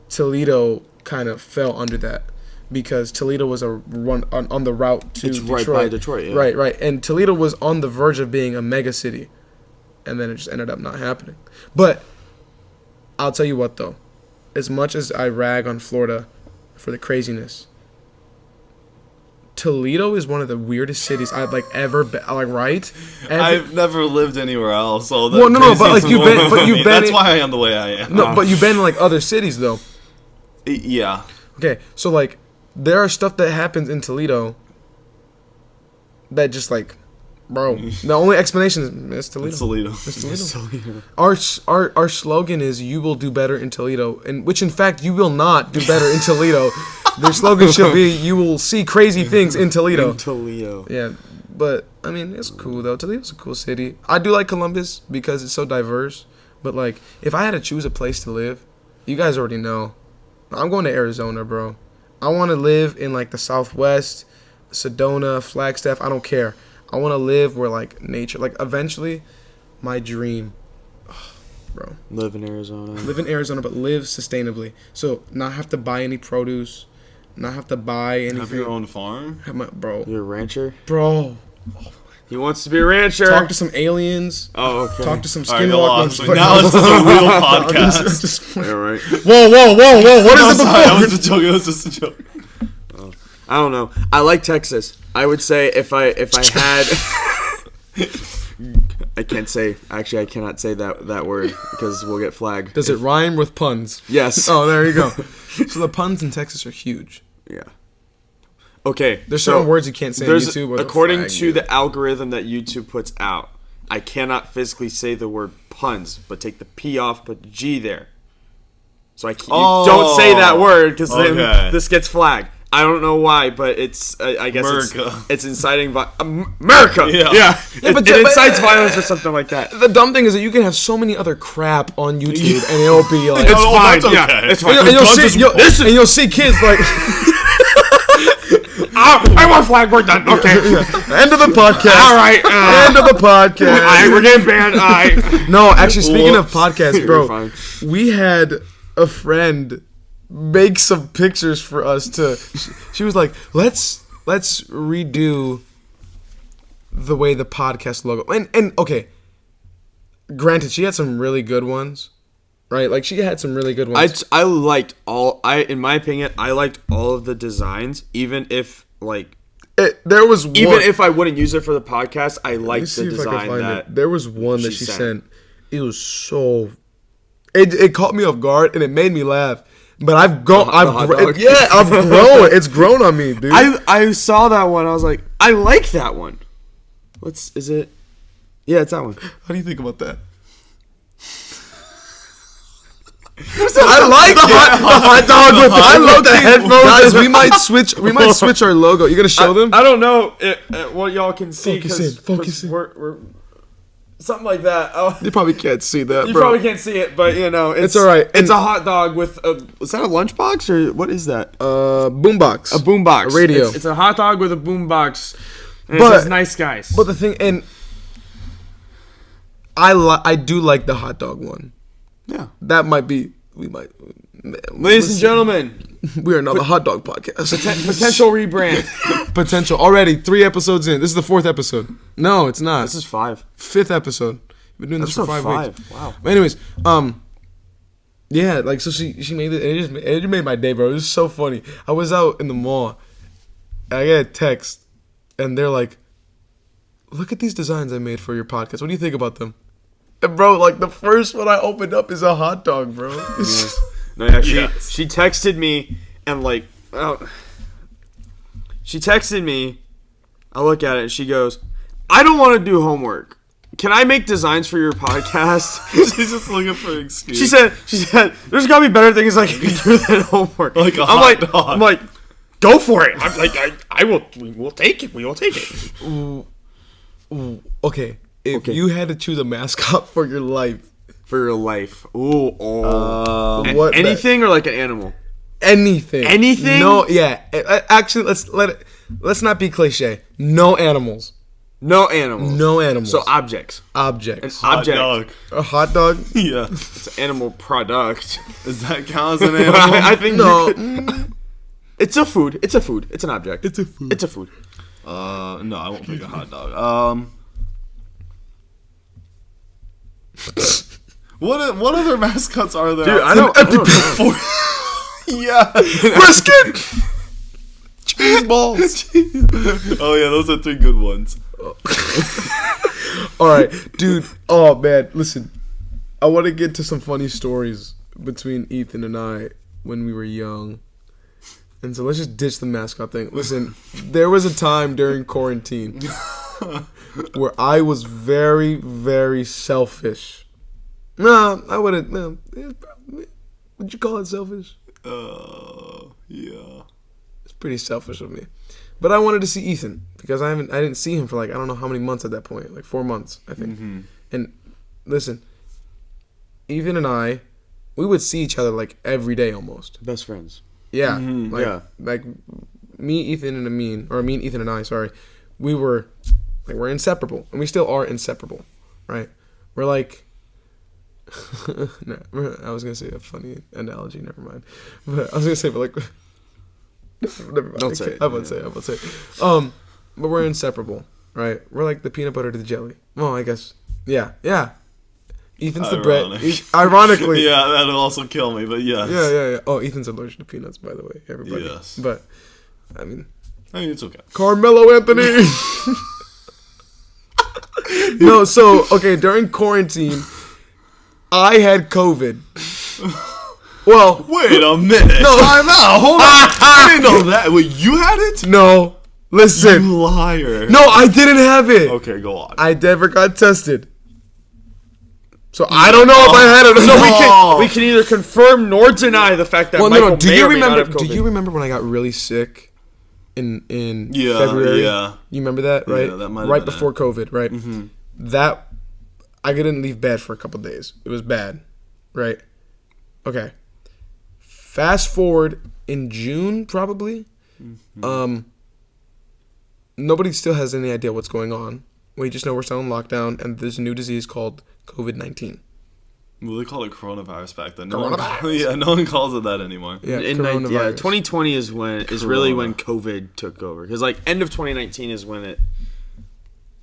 A: Toledo kind of fell under that because Toledo was a run on the route to Detroit.
B: Right by Detroit, yeah.
A: Right. And Toledo was on the verge of being a mega city, and then it just ended up not happening. But I'll tell you what, though. As much as I rag on Florida for the craziness, Toledo is one of the weirdest cities I've like ever been. Like, right?
C: I've never lived anywhere else. So
A: well, no, but like you've been.
C: That's why I am the way I am.
A: No, but you've been in like other cities though.
C: Yeah.
A: Okay, so like there are stuff that happens in Toledo that just like, bro. The only explanation is it's Toledo.
C: It's Toledo.
A: Our slogan is "You will do better in Toledo," and which in fact you will not do better in Toledo. Their slogan should be "You will see crazy things in Toledo." Yeah, but I mean it's cool though. Toledo's a cool city. I do like Columbus because it's so diverse. But like, if I had to choose a place to live, you guys already know, I'm going to Arizona, bro. I want to live in like the Southwest, Sedona, Flagstaff. I don't care. I want to live where like nature. Like eventually, my dream, bro.
B: Live in Arizona.
A: Live in Arizona, but live sustainably. So not have to buy any produce, not have to buy anything.
C: Have your own farm,
A: bro.
B: You're a rancher,
A: bro.
B: He wants to be a rancher.
A: Talk to some aliens.
B: Oh, okay.
A: Talk to some
C: skinwalkers.
A: skinwalkers.
C: Now this is a real podcast.
B: Yeah, right.
A: Whoa! What is it before?
C: That was a joke. It was just a joke.
B: I don't know. I like Texas. I would say if I had, I can't say. Actually, I cannot say that word because we'll get flagged.
A: Does it rhyme with puns?
B: Yes.
A: Oh, there you go. So the puns in Texas are huge.
B: Yeah. Okay.
A: There's certain words you can't say on YouTube.
B: According to the algorithm that YouTube puts out, I cannot physically say the word puns, but take the P off, put the G there. So you don't say that word because then this gets flagged. I don't know why, but it's I guess it's inciting America. Yeah. It incites violence or something like that.
A: The dumb thing is that you can have so many other crap on YouTube and it'll be like
B: it's fine.
C: Okay.
B: Yeah, it's fine.
A: And you'll see kids like.
B: I want flag. We're done. Okay.
A: End of the podcast.
B: All right.
A: End of the podcast.
B: All right, we're getting banned. All right.
A: No, actually, speaking of podcasts, bro, we had a friend make some pictures for us to. She was like, "Let's redo the way the podcast logo." And okay, granted, she had some really good ones. Right, like she had some really good ones.
B: I liked in my opinion, I liked all of the designs, even if
A: there was one,
B: even if I wouldn't use it for the podcast, I liked the design that
A: there was one that she sent. It was so, it caught me off guard and it made me laugh. But I've grown. It's grown on me, dude.
B: I saw that one. I was like, I like that one. Is it? Yeah, it's that one.
A: How do you think about that? I like the hot dog with I love the headphones. Guys, we might switch our logo. You gonna show them?
B: I don't know what y'all can see.
A: Focus in.
B: We're something like that. Oh,
A: you probably can't see that.
B: You
A: bro.
B: Probably can't see it, but it's
A: all right.
B: It's a hot dog with a. Is that a lunchbox or what is that?
A: Boombox.
B: A boombox.
A: A radio.
B: It's a hot dog with a boombox. And it says nice guys.
A: But the thing, and I do like the hot dog one.
B: Yeah,
A: that might be.
B: Ladies and gentlemen,
A: we are now the hot dog podcast.
B: Potential rebrand.
A: Potential already 3 episodes in. This is the 4th episode. No, it's not.
B: This is 5.
A: 5th episode. We've been doing this for 5 weeks.
B: Wow.
A: But anyways, Yeah, like so she made it. It just made my day, bro. It was so funny. I was out in the mall. And I get a text, and they're like, "Look at these designs I made for your podcast. What do you think about them?" And bro, like the first one I opened up is a hot dog, bro.
B: No, yeah, she texted me and like, she texted me. I look at it and she goes, "I don't want to do homework. Can I make designs for your podcast?"
C: She's just looking for an excuse.
B: She said, "There's gotta be better things I can do than homework."
C: Like a hot dog.
B: I'm like, go for it. I'm like, I will. We will take it. We will take it.
A: Ooh, okay. If you had to choose a mascot for your life,
B: Ooh,
A: what
B: anything or like an animal?
A: Anything.
B: Anything?
A: No, yeah. Actually, let's not be cliche. No animals.
B: No animals.
A: No animals.
B: So objects.
A: Objects.
B: An object.
C: Dog.
A: A hot dog?
C: Yeah.
B: It's an animal product.
C: Does that count as an animal?
B: I think
A: No.
B: It's a food. It's a food. It's an object.
A: It's a food.
B: It's a food.
C: No, I won't pick a hot dog. What other mascots are there?
B: Dude, I don't know.
C: Yeah.
A: Brisket! Cheese balls.
C: Oh yeah, those are 3 good ones.
A: All right, dude. Oh man, listen. I want to get to some funny stories between Ethan and I when we were young. And so let's just ditch the mascot thing. Listen, there was a time during quarantine where I was very, very selfish. No, I wouldn't. No, would you call it selfish?
C: Yeah.
A: It's pretty selfish of me. But I wanted to see Ethan because I didn't see him for like I don't know how many months at that point, like 4 months I think.
C: Mm-hmm.
A: And listen, Ethan and I, we would see each other like every day almost.
B: Best friends.
A: Yeah, like me, Ethan, and Amin, or me, Ethan, and I. Sorry, we're inseparable, and we still are inseparable, right? We're like, no, I was gonna say a funny analogy. Never mind. But I was gonna say, but like, never mind.
B: Don't say it.
A: I won't say it. But we're inseparable, right? We're like the peanut butter to the jelly. Well, I guess, yeah. Ethan's the bread. Ironically.
C: Yeah, that'll also kill me, but yes.
A: Yeah. Oh, Ethan's allergic to peanuts, by the way, everybody.
C: Yes.
A: But, I mean,
C: it's okay.
A: Carmelo Anthony. No, so, okay, during quarantine, I had COVID. Well.
C: Wait a minute.
A: No.
C: Time out. Hold on. I didn't know that. Wait, you had it?
A: No. Listen.
C: You liar.
A: No, I didn't have it.
C: Okay, go on.
A: I never got tested. So I don't know if I had it or
B: So
A: not.
B: we can either confirm nor deny the fact that Michael may or may not have COVID.
A: Do you remember when I got really sick in
C: Yeah,
A: February?
C: yeah.
A: You remember that, right?
C: Yeah, that might have
A: right
C: been
A: before
C: it.
A: COVID, right? Mm-hmm. That I couldn't leave bed for a couple days. It was bad, right? Okay. Fast forward in June, probably. Mm-hmm. Nobody still has any idea what's going on. We just know we're still in lockdown, and there's a new disease called COVID-19.
C: Well, they called it coronavirus back then.
A: Coronavirus.
C: No one calls it that anymore.
A: Yeah,
B: coronavirus. 2020 is really when COVID took over. Because like end of 2019 is when it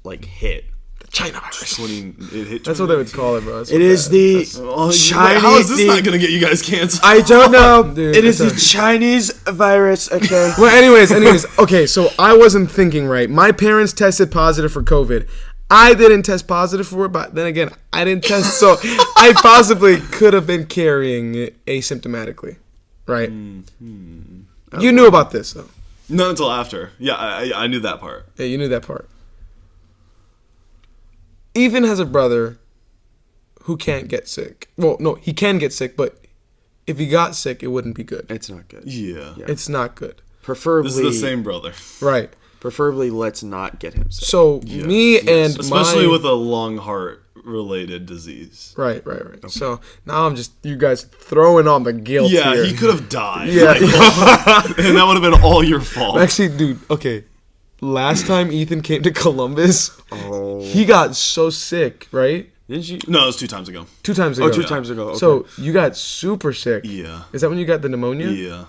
B: like hit.
A: The China virus.
C: It hit.
A: That's what they would call it, bro.
B: It is the Chinese.
C: How is this not gonna get you guys canceled?
B: I don't know.
A: Dude,
B: it is the Chinese virus. Okay.
A: Well, anyways. Okay, so I wasn't thinking right. My parents tested positive for COVID. I didn't test positive for it, but then again, I didn't test, so I possibly could have been carrying it asymptomatically, right?
C: Mm-hmm.
A: You knew about this, though.
C: Not until after. Yeah, I knew that part.
A: Yeah, you knew that part. Ethan has a brother who can't get sick. Well, no, he can get sick, but if he got sick, it wouldn't be good.
B: It's not good.
C: Yeah.
A: It's not good.
B: Preferably.
C: This is the same brother.
A: Right.
B: Preferably, let's not get him sick.
A: So me and
C: especially with a lung heart related disease.
A: Right. Okay. So now I'm just you guys throwing on the guilt.
C: Yeah,
A: here.
C: he could have died.
A: Yeah,
C: and that would have been all your fault.
A: Actually, dude. Okay, last time Ethan came to Columbus, he got so sick. Right?
B: Didn't you?
C: No, it was 2 times ago.
A: 2 times ago.
B: 2 times ago. Okay.
A: So you got super sick.
C: Yeah.
A: Is that when you got the pneumonia?
C: Yeah.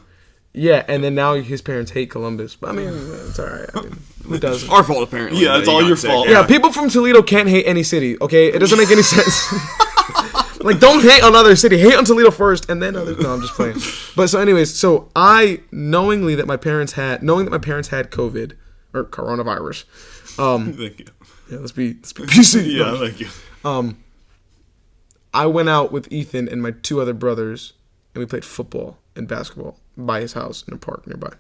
A: Yeah, and then now his parents hate Columbus. But I mean, it's all right. I mean, who doesn't?
B: Our fault, apparently.
C: Yeah, it's all your fault.
A: Yeah, people from Toledo can't hate any city, okay? It doesn't make any sense. Like, don't hate on other city. Hate on Toledo first, and then other. No, I'm just playing. But so, anyways, so I knowing that my parents had COVID or coronavirus.
C: Thank you.
A: Yeah, let's be PC.
C: Yeah, thank you.
A: I went out with Ethan and my 2 other brothers, and we played football and basketball by his house in a park nearby.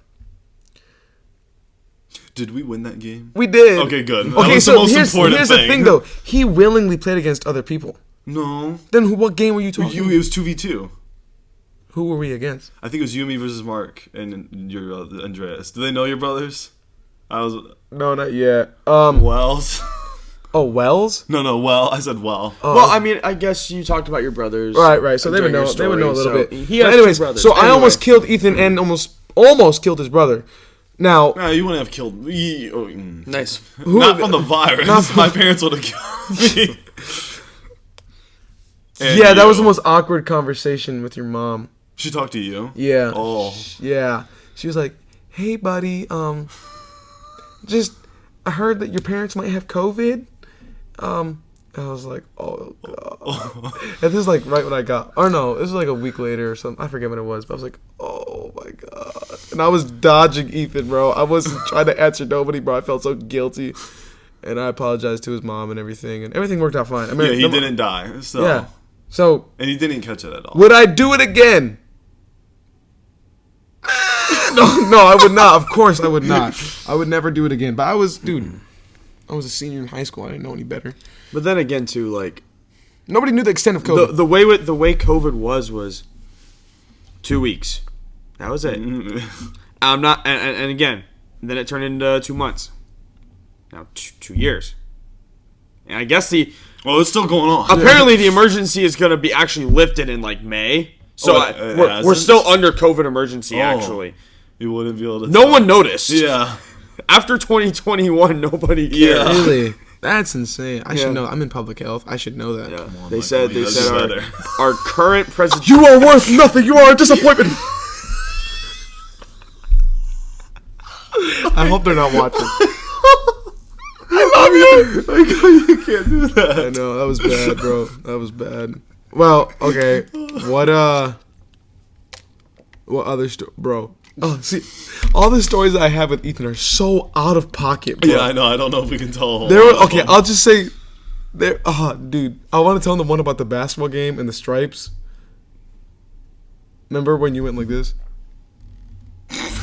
C: Did we win that game?
A: We did.
C: Okay, good. That
A: Okay,
C: was
A: so
C: the most
A: here's
C: important
A: the thing, though. He willingly played against other people.
C: No.
A: Then what game were you talking about?
C: It was 2v2.
A: Who were we against?
C: I think it was you, me versus Mark and your Andreas. Do they know your brothers?
A: No, not yet.
C: Wells.
A: Oh, Wells?
C: No. Well, I said well.
B: Well, I mean, I guess you talked about your brothers.
A: Right. So they would
B: during your
A: know. They would
B: story,
A: know a little
B: so
A: bit.
B: He
A: But
B: has
A: anyways,
B: 2 brothers.
A: so I
B: Anyway.
A: almost killed Ethan and almost killed his brother. Now,
C: No, you wouldn't have killed me.
B: Nice.
C: Not from the virus. My parents would have killed me. And
A: yeah, that
C: you.
A: was the most awkward conversation with your mom.
C: She talked to you?
A: Yeah.
C: Oh.
A: Yeah. She was like, "Hey, buddy, just I heard that your parents might have COVID." I was like, "Oh god." And this is like right when I got, or no, this was like a week later or something. I forget what it was, but I was like, "Oh my god!" And I was dodging Ethan, bro. I wasn't trying to answer nobody, bro. I felt so guilty, and I apologized to his mom and everything worked out fine. I mean,
C: Yeah, he didn't die. So.
A: Yeah. So
C: And he didn't catch it at all.
A: would I do it again? No, I would not. Of course, I would not. I would never do it again. But I was a senior in high school. I didn't know any better.
B: But then again, too, like
A: Nobody knew the extent of COVID.
B: the way COVID was 2 weeks. That was it. I'm not, and again, then it turned into 2 months. Now 2 years. And I guess
C: Well, it's still going on.
B: apparently the emergency is going to be actually lifted in like May. So we're still under COVID emergency actually.
C: You wouldn't be able to.
B: No one noticed.
C: Yeah.
B: After 2021, nobody cared.
C: Yeah.
A: Really? That's insane. I
B: Yeah.
A: should know. I'm in public health. I should know that.
B: Yeah.
C: on,
B: They
C: Michael,
B: said
C: you gotta do better.
B: our current president.
A: You are worth nothing. You are a disappointment. I hope they're not watching.
C: I love you. You can't do that.
A: I know, that was bad, bro. That was bad. Well, okay. What other bro? Oh, see, all the stories that I have with Ethan are so out of pocket, bro.
C: Yeah, I know. I don't know if we can tell.
A: There were, okay, I'll just say there dude, I want to tell him the one about the basketball game and the stripes. Remember when you went like this?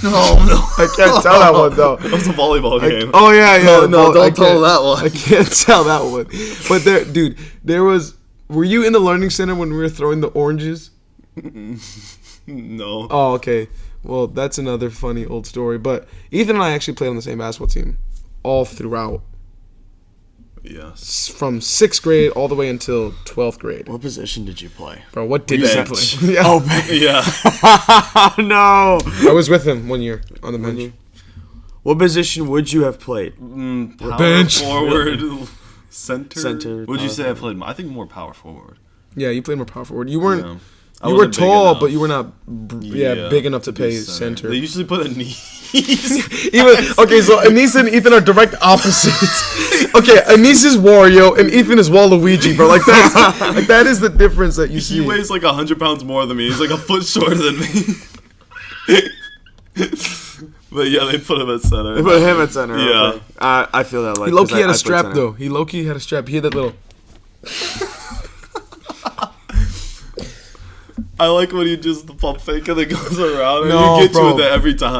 C: No.
A: I can't tell that one though.
C: That was a volleyball game.
A: Oh yeah.
C: No,
A: I
C: don't tell
A: can't-
C: that one.
A: I can't tell that one. But there, dude, there was. Were you in the learning center when we were throwing the oranges?
C: No.
A: Oh, okay. Well, that's another funny old story. But Ethan and I actually played on the same basketball team all throughout,
C: Yes.
A: from 6th grade all the way until 12th grade.
B: What position did you play?
A: Bro, what did
C: Bench.
A: you play? Yeah.
C: Yeah.
B: No.
A: I was with him 1 year on the bench.
B: What position would you have played?
C: Power
A: Bench.
C: forward. Center.
B: Center,
C: Would you
B: power
C: say I played? I think more power forward.
A: Yeah, you played more power forward. You weren't.
C: Yeah. I
A: You were
C: wasn't big
A: tall,
C: enough.
A: but you were not. Big enough to
C: be
A: play center.
C: They usually put a knee.
A: Even okay, so Anise and Ethan are direct opposites. Okay, Anise is Wario and Ethan is Waluigi, bro. Like that is the difference that you
C: He
A: see.
C: weighs like 100 pounds more than me. He's like a foot shorter than me. But yeah, they put him at center.
B: They put him at center.
C: Yeah.
B: Okay. I feel that. Like,
A: He low-key
B: 'cause
A: had
B: I
A: a
B: played
A: strap
B: center.
A: though. He low-key had a strap. He had that little.
C: I like when he does the pump fake and it goes around.
A: No,
C: and he gets
A: bro.
C: you with that every time.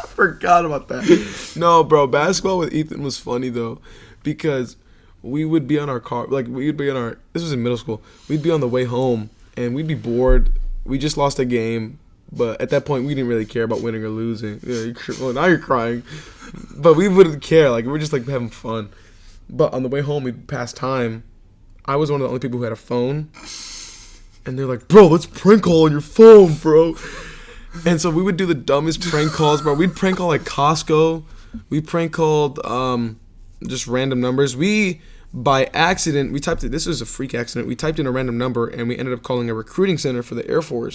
A: Forgot about that. No, bro, basketball with Ethan was funny though, because we would be on our car, like we would be on our. This was in middle school. We'd be on the way home and we'd be bored. We just lost a game, but at that point we didn't really care about winning or losing. Yeah, well, now you're crying, but we wouldn't care. Like we were just like having fun. But on the way home, we'd pass time. I was one of the only people who had a phone. And they're like, bro, let's prank call on your phone, bro. And so we would do the dumbest prank calls, bro. We'd prank call like Costco. We prank called just random numbers. We, by accident, we typed it. This was a freak accident. We typed in a random number, and we ended up calling a recruiting center for the Air Force.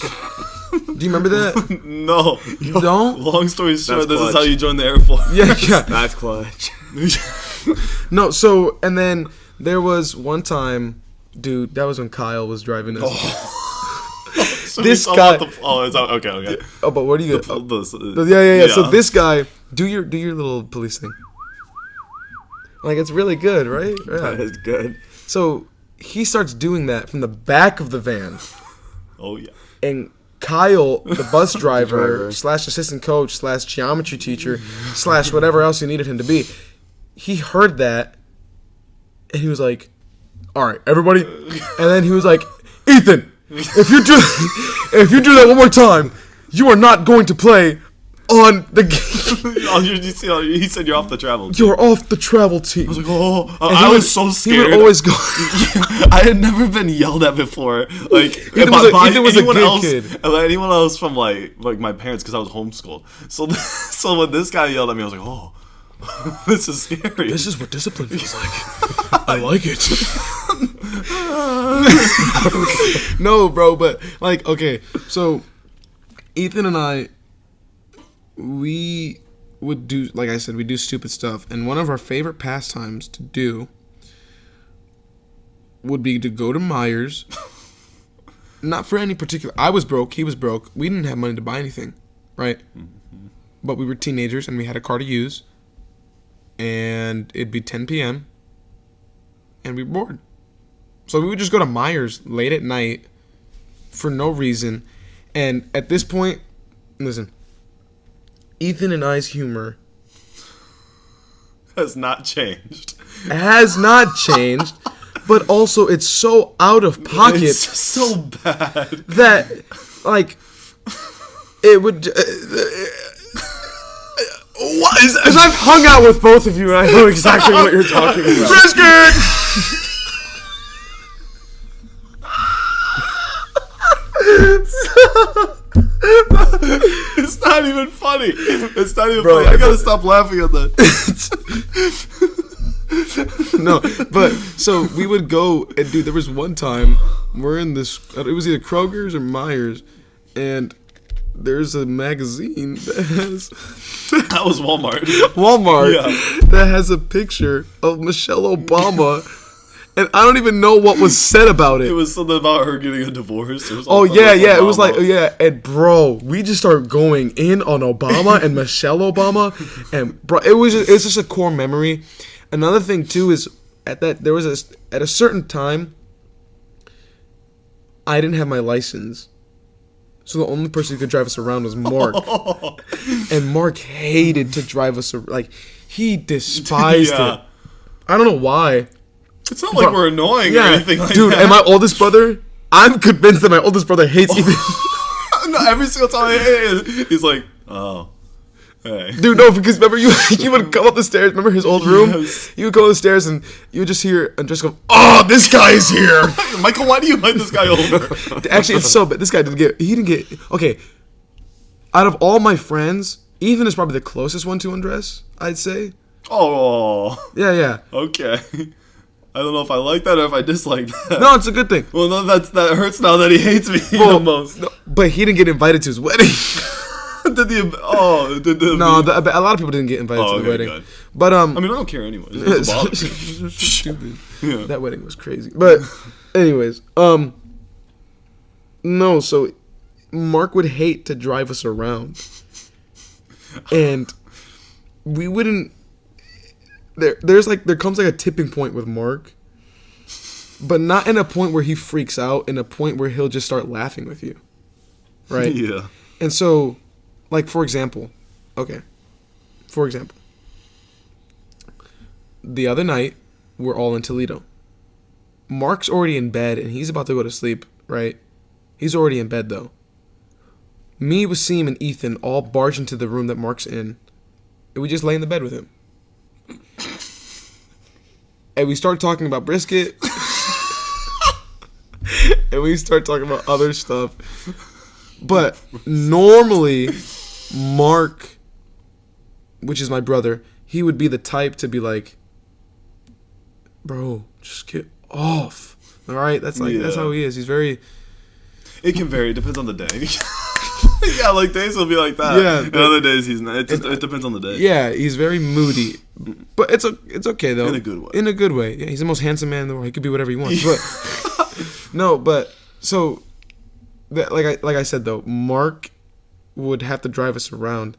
A: Do you remember that?
C: No.
A: You don't?
C: Long story short,
B: That's
C: this is
B: clutch.
C: how you join the Air Force.
A: Yeah.
B: That's clutch.
A: No, so, and then there was one time Dude, that was when Kyle was driving us.
C: So
A: This
C: we saw
A: guy-
C: okay.
A: Oh, but what do you get?
C: The-
A: Yeah. So this guy, do your little police thing. Like, it's really good, right?
B: That
A: Yeah.
B: is good.
A: So he starts doing that from the back of the van,
C: Oh yeah.
A: and Kyle, the bus driver
B: driver.
A: / assistant coach / geometry teacher / whatever else you needed him to be, he heard that, and he was like, "All right, everybody," and then he was like, "Ethan, if you do that one more time, you are not going to play on the game.
C: He said you're off the travel.
A: You're off the travel team."
C: I was like, oh,
A: And
C: I
A: he
C: was so scared.
A: He would always go.
C: I had never been yelled at before. Like
A: Ethan was a
C: anyone
A: good
C: else,
A: kid.
C: anyone else from like my parents, because I was homeschooled. So when this guy yelled at me, I was like, oh, this is scary.
A: This is what discipline feels like. I like it. No, bro, but like, okay, so Ethan and I, we would do, like I said, we do stupid stuff, and one of our favorite pastimes to do would be to go to Myers. Not for any particular. I was broke. He was broke. We didn't have money to buy anything, right? Mm-hmm. But we were teenagers, and we had a car to use. And it'd be 10 p.m. and we were bored. So we would just go to Myers late at night for no reason. And at this point, listen, Ethan and I's humor
C: Has not changed.
A: has not changed, but also it's so out of pocket
C: It's so bad.
A: that, like, it would... What is, as I've hung out with both of you, and I know exactly what you're talking about. Brisket!
C: It's not even funny. It's not even
A: Bro,
C: funny. I gotta stop laughing at that.
A: No, but so we would go and dude, there was one time we're in this. It was either Kroger's or Myers, and there's a magazine that has
C: That was Walmart.
A: Walmart that has a picture of Michelle Obama, and I don't even know what was said about it.
C: It was something about her getting a divorce. Or something.
A: Oh yeah, it was like and bro, we just started going in on Obama and Michelle Obama, and bro, it's just a core memory. Another thing too is at a certain time, I didn't have my license, so the only person who could drive us around was Mark, and Mark hated to drive us around. Like, he despised it. I don't know why.
C: It's not like we're annoying or anything like
A: dude,
C: that.
A: and my oldest brother, I'm convinced that my oldest brother hates Ethan.
C: No, every single time he's like, oh, hey.
A: Dude, no, because remember you would come up the stairs. Remember his old room?
C: Yes.
A: You would go up the stairs and you would just hear Andres go, "Oh, this guy's here."
C: Michael, why do you like this guy over?
A: Actually, it's so bad. This guy didn't get. Okay, out of all my friends, Ethan is probably the closest one to Andres, I'd say.
C: Oh,
A: Yeah.
C: okay. I don't know if I like that or if I dislike that.
A: No, it's a good thing.
C: Well, no, that hurts now that he hates me
A: Well,
C: almost.
A: no, but he didn't get invited to his wedding. No, a lot of people didn't get invited to the wedding.
C: Good.
A: But
C: I mean, I don't care anyways. It doesn't bother me.
A: stupid.
C: Yeah.
A: That wedding was crazy. But anyways, no, so Mark would hate to drive us around. And we wouldn't there comes like a tipping point with Mark. But not in a point where he freaks out, in a point where he'll just start laughing with you. Right?
C: Yeah.
A: And so, like, for example, the other night, we're all in Toledo. Mark's already in bed, and he's about to go to sleep, right? He's already in bed, though. Me, Wasim, and Ethan all barge into the room that Mark's in, and we just lay in the bed with him. And we start talking about brisket, and we start talking about other stuff. But normally, Mark, which is my brother, he would be the type to be like, "Bro, just get off." All right, that's how he is. He's very.
C: It can vary. It depends on the day. Yeah, like days will be like that.
A: Yeah,
C: and other days he's not. It depends on the day.
A: Yeah, he's very moody, but it's okay though.
C: In a good way.
A: In a good way. Yeah, he's the most handsome man in the world. He could be whatever he wants. But no, but so like I said though, Mark would have to drive us around,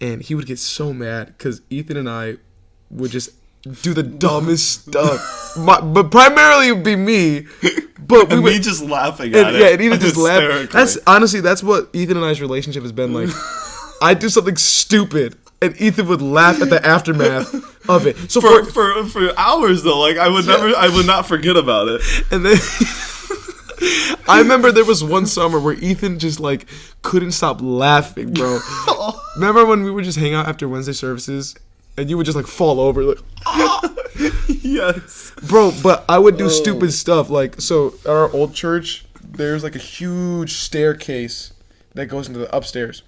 A: and he would get so mad because Ethan and I would just do the dumbest stuff. But primarily it would be me. But we
C: me just laughing at it.
A: Yeah, and Ethan just laughed. That's what Ethan and I's relationship has been like. I do something stupid, and Ethan would laugh at the aftermath of it. So
C: for hours though, like I would not forget about it.
A: And then I remember there was one summer where Ethan just like couldn't stop laughing, bro. Remember when we would just hang out after Wednesday services, and you would just like fall over, like, ah!
C: Yes,
A: bro. But I would do stupid stuff, like, so at our old church, there's like a huge staircase that goes into the upstairs.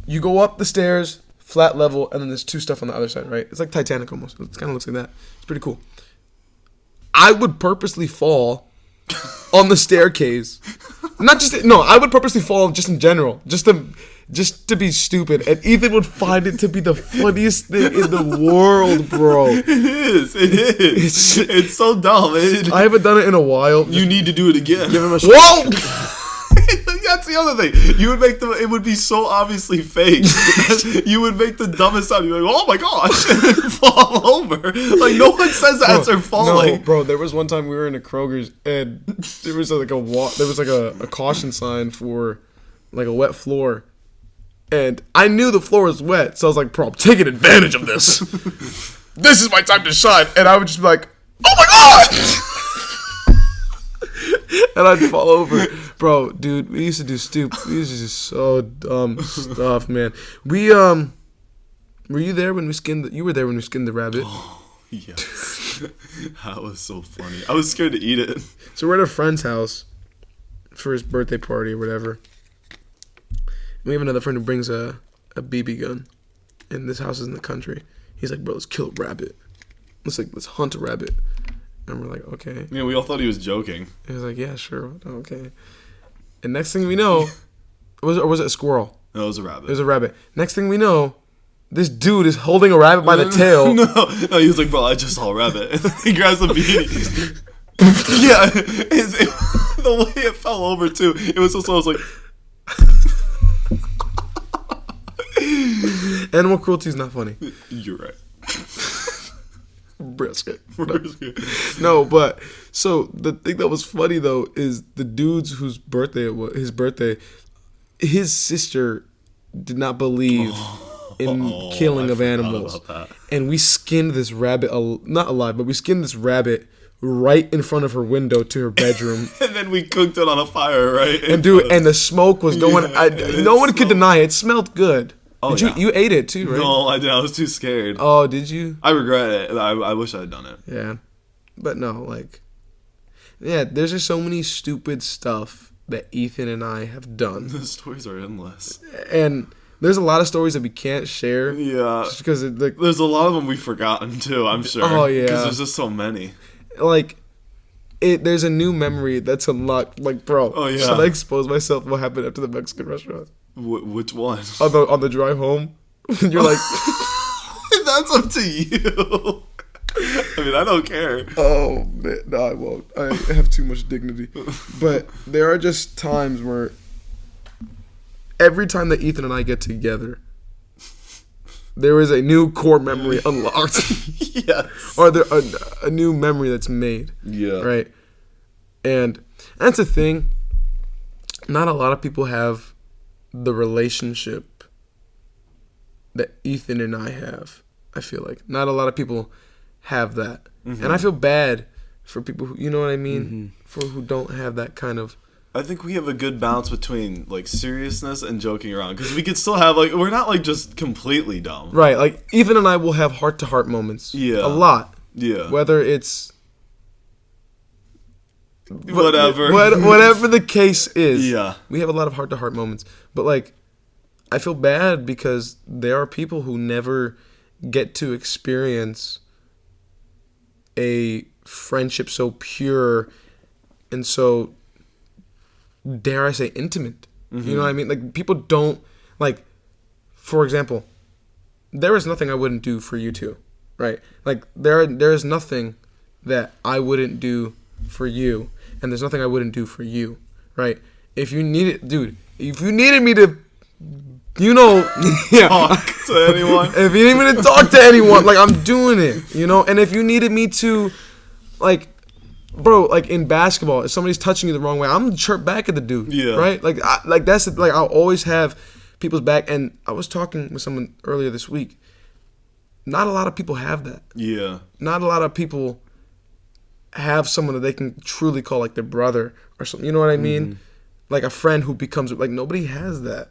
A: You go up the stairs, flat level, and then there's two stuff on the other side, right? It's like Titanic almost. It kind of looks like that. It's pretty cool. I would purposely fall on the staircase. I would purposely fall just in general, just to be stupid, and Ethan would find it to be the funniest thing in the world, bro.
C: It is. It's so dumb.
A: I haven't done it in a while.
C: You need to do it again.
A: Give him a whoa!
C: That's the other thing. You would make it would be so obviously fake. You would make the dumbest sound. You're like, oh my gosh, and fall over. Like no one says that as they're falling.
A: No, bro. There was one time we were in a Kroger's, and there was like a caution sign for like a wet floor. And I knew the floor was wet, so I was like, bro, I'm taking advantage of this. This is my time to shine. And I would just be like, oh my god! And I'd fall over. Bro, dude, we used to do so dumb stuff, man. Were you there when we skinned you were there when we skinned the rabbit?
C: Oh, yes. That was so funny. I was scared to eat it.
A: So we're at a friend's house for his birthday party or whatever. We have another friend who brings a BB gun, and this house is in the country. He's like, bro, let's kill a rabbit. Let's hunt a rabbit. And we're like, okay.
C: Yeah, we all thought he was joking.
A: He was like, yeah, sure, okay. And next thing we know, was it a squirrel?
C: No, it was a rabbit.
A: It was a rabbit. Next thing we know, this dude is holding a rabbit by the tail.
C: No, he was like, bro, I just saw a rabbit. And then he grabs the BB. Yeah, the way it fell over too, it was also, I was like.
A: Animal cruelty is not funny.
C: You're right.
A: Brisket. No, but so the thing that was funny though is the dude's whose birthday it was, his sister did not believe in killing of animals, and we skinned this rabbit, not alive, but we skinned this rabbit right in front of her window to her bedroom.
C: And then we cooked it on a fire, right?
A: And the smoke was going. No one could deny it. It smelled good.
C: Oh,
A: you ate it too, right?
C: No, I did. I was too scared.
A: Oh, did you?
C: I regret it. I wish I had done it.
A: Yeah, but no, there's just so many stupid stuff that Ethan and I have done.
C: The stories are endless,
A: and there's a lot of stories that we can't share.
C: Yeah,
A: just because
C: there's a lot of them we've forgotten too. I'm sure.
A: Oh yeah,
C: because there's just so many.
A: There's a new memory that's unlocked. Like, bro,
C: oh yeah,
A: should I expose myself? What happened after the Mexican restaurant?
C: Which one?
A: On the drive home, you're like,
C: that's up to you. I mean, I don't care.
A: Oh man, no, I won't. I have too much dignity. But there are just times where every time that Ethan and I get together, there is a new core memory unlocked.
C: Yes.
A: Or there a new memory that's made.
C: Yeah.
A: Right. And that's the thing. Not a lot of people have the relationship that Ethan and I have. I feel like not a lot of people have that, and I feel bad for people who, you know what I mean, for who don't have that kind of.
C: I think we have a good balance between like seriousness and joking around, because we could still have we're not like just completely dumb.
A: Right, like Ethan and I will have heart-to-heart moments.
C: Yeah,
A: a lot.
C: Yeah,
A: whether it's
C: whatever
A: the case is.
C: Yeah,
A: we have a lot of heart-to-heart moments, but like I feel bad because there are people who never get to experience a friendship so pure and so dare I say, intimate. You know what I mean? Like, people don't, like, for example, there is nothing I wouldn't do for you two, right? Like, there is nothing that I wouldn't do for you, and there's nothing I wouldn't do for you, right? If you needed, dude, if you needed me to, you know,
C: Talk to anyone.
A: if you needed me to talk to anyone, like, I'm doing it, you know? And if you needed me to, like, bro, like, in basketball, if somebody's touching you the wrong way, I'm gonna chirp back at the dude,
C: Yeah.
A: right? Like, I'll always have people's back. And I was talking with someone earlier this week. Not a lot of people have that.
C: Yeah.
A: Not a lot of people have someone that they can truly call, like, their brother or something. You know what I mean? Like, a friend who becomes, like, nobody has that.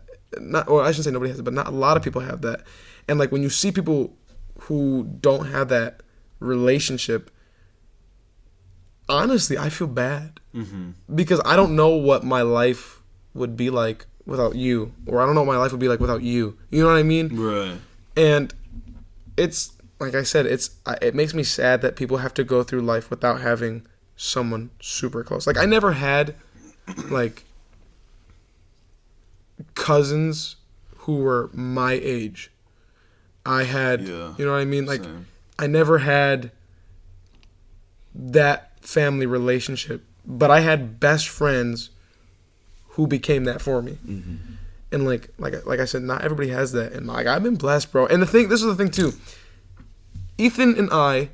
A: Or I shouldn't say nobody has it, but not a lot of people have that. And, like, when you see people who don't have that relationship, honestly, I feel bad. Because I don't know what my life would be like without you. Or I don't know what my life would be like without you. You know what I mean?
C: Right.
A: And it's, like I said, it makes me sad that people have to go through life without having someone super close. Like, I never had, like, cousins who were my age. I had,
C: Yeah,
A: you know what I mean? Like,
C: same.
A: I never had that family relationship, but I had best friends who became that for me. And like I said, not everybody has that, and like, I've been blessed, bro. And this is the thing too. Ethan and I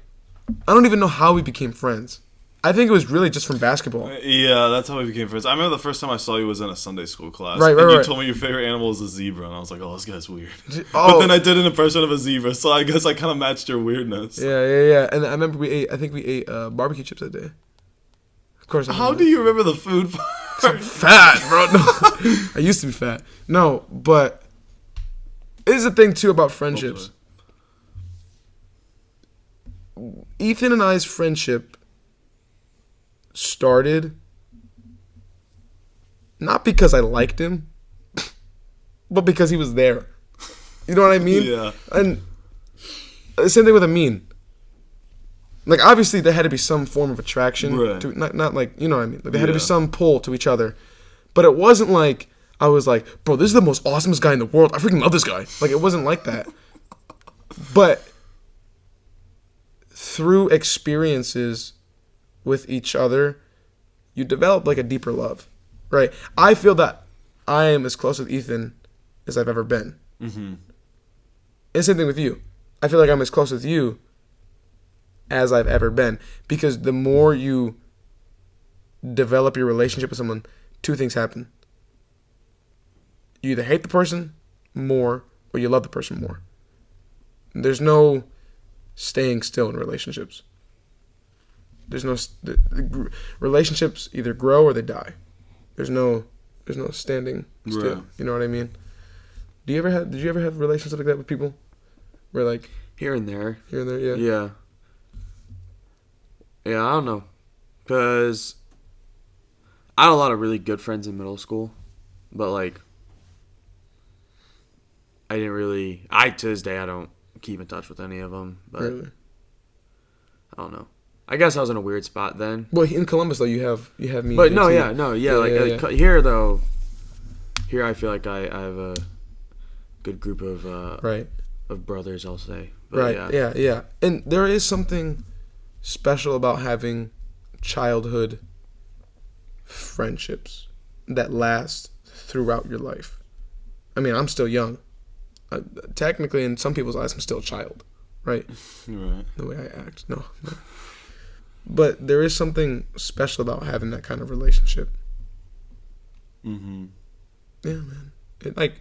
A: don't even know how we became friends. I think it was really just from basketball.
C: Yeah, that's how we became friends. I remember the first time I saw you was in a Sunday school class.
A: Right,
C: and you
A: right.
C: told me your favorite animal is a zebra, and I was like, oh, this guy's weird.
A: Oh.
C: But then I did an impression of a zebra, so I guess I kind of matched your weirdness.
A: Yeah. And I remember we ate barbecue chips that day. Of course.
C: How do you remember the food part?
A: Fat, bro? No, I used to be fat. No, but this is the thing too about friendships. Ethan and I's friendship started not because I liked him, but because he was there. You know what I mean?
C: Yeah.
A: And the same thing with Amin. Like, obviously there had to be some form of attraction,
C: Right.
A: to not like, you know what I mean? Like, there had to be
C: Yeah.
A: some pull to each other. But it wasn't like I was like, bro, this is the most awesomest guy in the world. I freaking love this guy. Like, it wasn't like that. But through experiences with each other, you develop like a deeper love, right? I feel that I am as close with Ethan as I've ever been. And same thing with you. I feel like I'm as close with you as I've ever been, because the more you develop your relationship with someone, two things happen. You either hate the person more or you love the person more. There's no staying still in relationships. There's no relationships either grow or they die. There's no standing still.
C: Right.
A: You know what I mean? Did you ever have relationships like that with people? Where like
B: Here and there.
A: here and there, yeah.
B: Yeah. Yeah, I don't know. Because I had a lot of really good friends in middle school. But, like, to this day, I don't keep in touch with any of them. But
A: Really?
B: I don't know. I guess I was in a weird spot then.
A: Well, in Columbus though, you have me.
B: But
A: and
B: no,
A: JT.
B: yeah. Here though, here I feel like I have a good group of
A: Right.
B: of brothers, I'll say. But
A: Right. Yeah. And there is something special about having childhood friendships that last throughout your life. I mean, I'm still young. Technically, in some people's eyes, I'm still a child, right?
C: Right.
A: The way I act. No. But there is something special about having that kind of relationship.
C: Mm-hmm.
A: Yeah, man. It, like,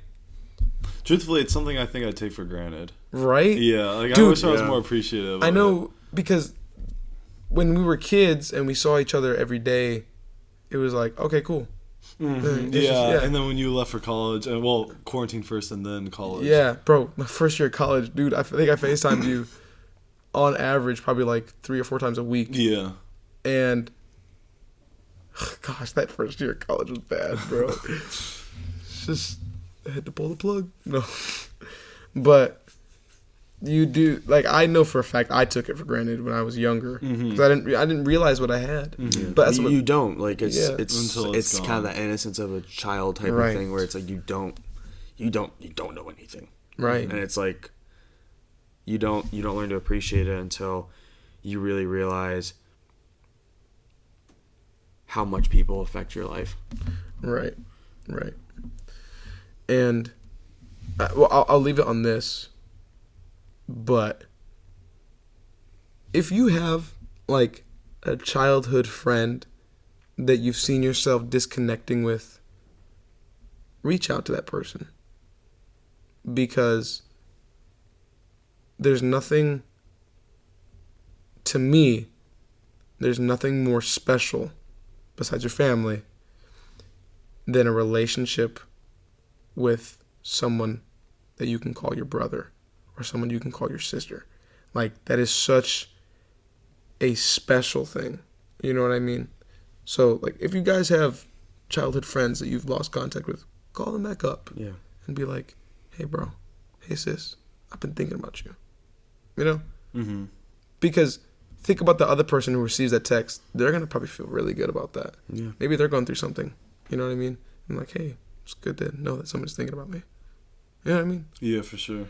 C: Truthfully, it's something I think I take for granted.
A: right?
C: Yeah, like I
A: Dude,
C: wish I was
B: yeah.
C: more appreciative.
A: I
C: of
A: know, because when we were kids and we saw each other every day, it was like, okay, cool.
C: it. Mhm.
A: It's
C: Yeah.
A: just- yeah.
C: And then when you left for college, and well, quarantine first and then college.
A: Yeah, bro, my first year of college, dude, I think I FaceTimed you on average probably like 3 or 4 times a week.
C: Yeah.
A: And, gosh, that first year of college was bad, bro. It's just, I had to pull the plug. No. But you do, like, I know for a fact I took it for granted when I was younger because I didn't realize what I had.
B: Mm-hmm.
A: But that's
B: you don't like it's
A: Yeah.
B: it's kind of the innocence of a child type
A: Right.
B: of thing where it's like you don't know anything,
A: right.
B: and it's like you don't learn to appreciate it until you really realize how much people affect your life.
A: Right. And I'll leave it on this. But if you have like a childhood friend that you've seen yourself disconnecting with, reach out to that person. Because there's nothing, to me, there's nothing more special besides your family than a relationship with someone that you can call your brother or someone you can call your sister. Like, that is such a special thing. You know what I mean? So, like, if you guys have childhood friends that you've lost contact with, call them back up.
B: Yeah.
A: And be like, hey, bro. Hey, sis. I've been thinking about you. You know?
C: Mm-hmm.
A: Because think about the other person who receives that text. They're going to probably feel really good about that.
B: Yeah.
A: Maybe they're going through something. You know what I mean? I'm like, hey, it's good to know that somebody's thinking about me. You know what I mean?
C: Yeah, for sure.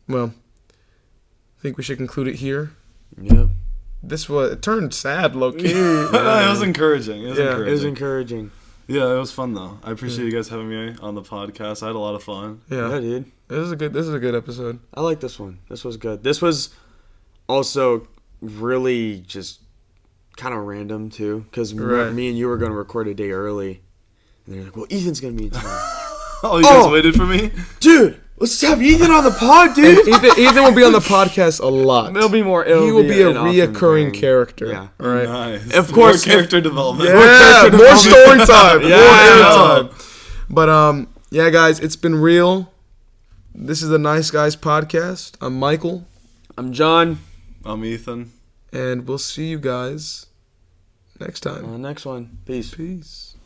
A: Well, I think we should conclude it here.
B: Yeah.
A: It turned sad, low-key.
C: It was encouraging.
B: It was encouraging.
C: Yeah, it was fun though. I appreciate you guys having me on the podcast. I had a lot of fun.
A: Yeah,
B: dude.
A: This is a good episode.
B: I like this one. This was good. This was also really just kind of random too, because
A: Right.
B: me and you were going to record a day early, and they're like, "Well, Ethan's going to be in town."
C: Oh, you guys waited for me?
B: Dude, let's have Ethan on the pod, dude.
A: Ethan will be on the podcast a lot.
B: It'll be more.
A: He will be a
B: an often
A: reoccurring
B: thing.
A: character.
B: Yeah.
A: All right.
C: Nice.
B: Of course,
C: More character development.
A: Yeah, more story time.
B: Yeah.
A: More time. But yeah, guys, it's been real. This is the Nice Guys podcast. I'm Michael,
B: I'm John.
C: I'm Ethan.
A: and we'll see you guys next time.
B: Next one. Peace.
A: Peace.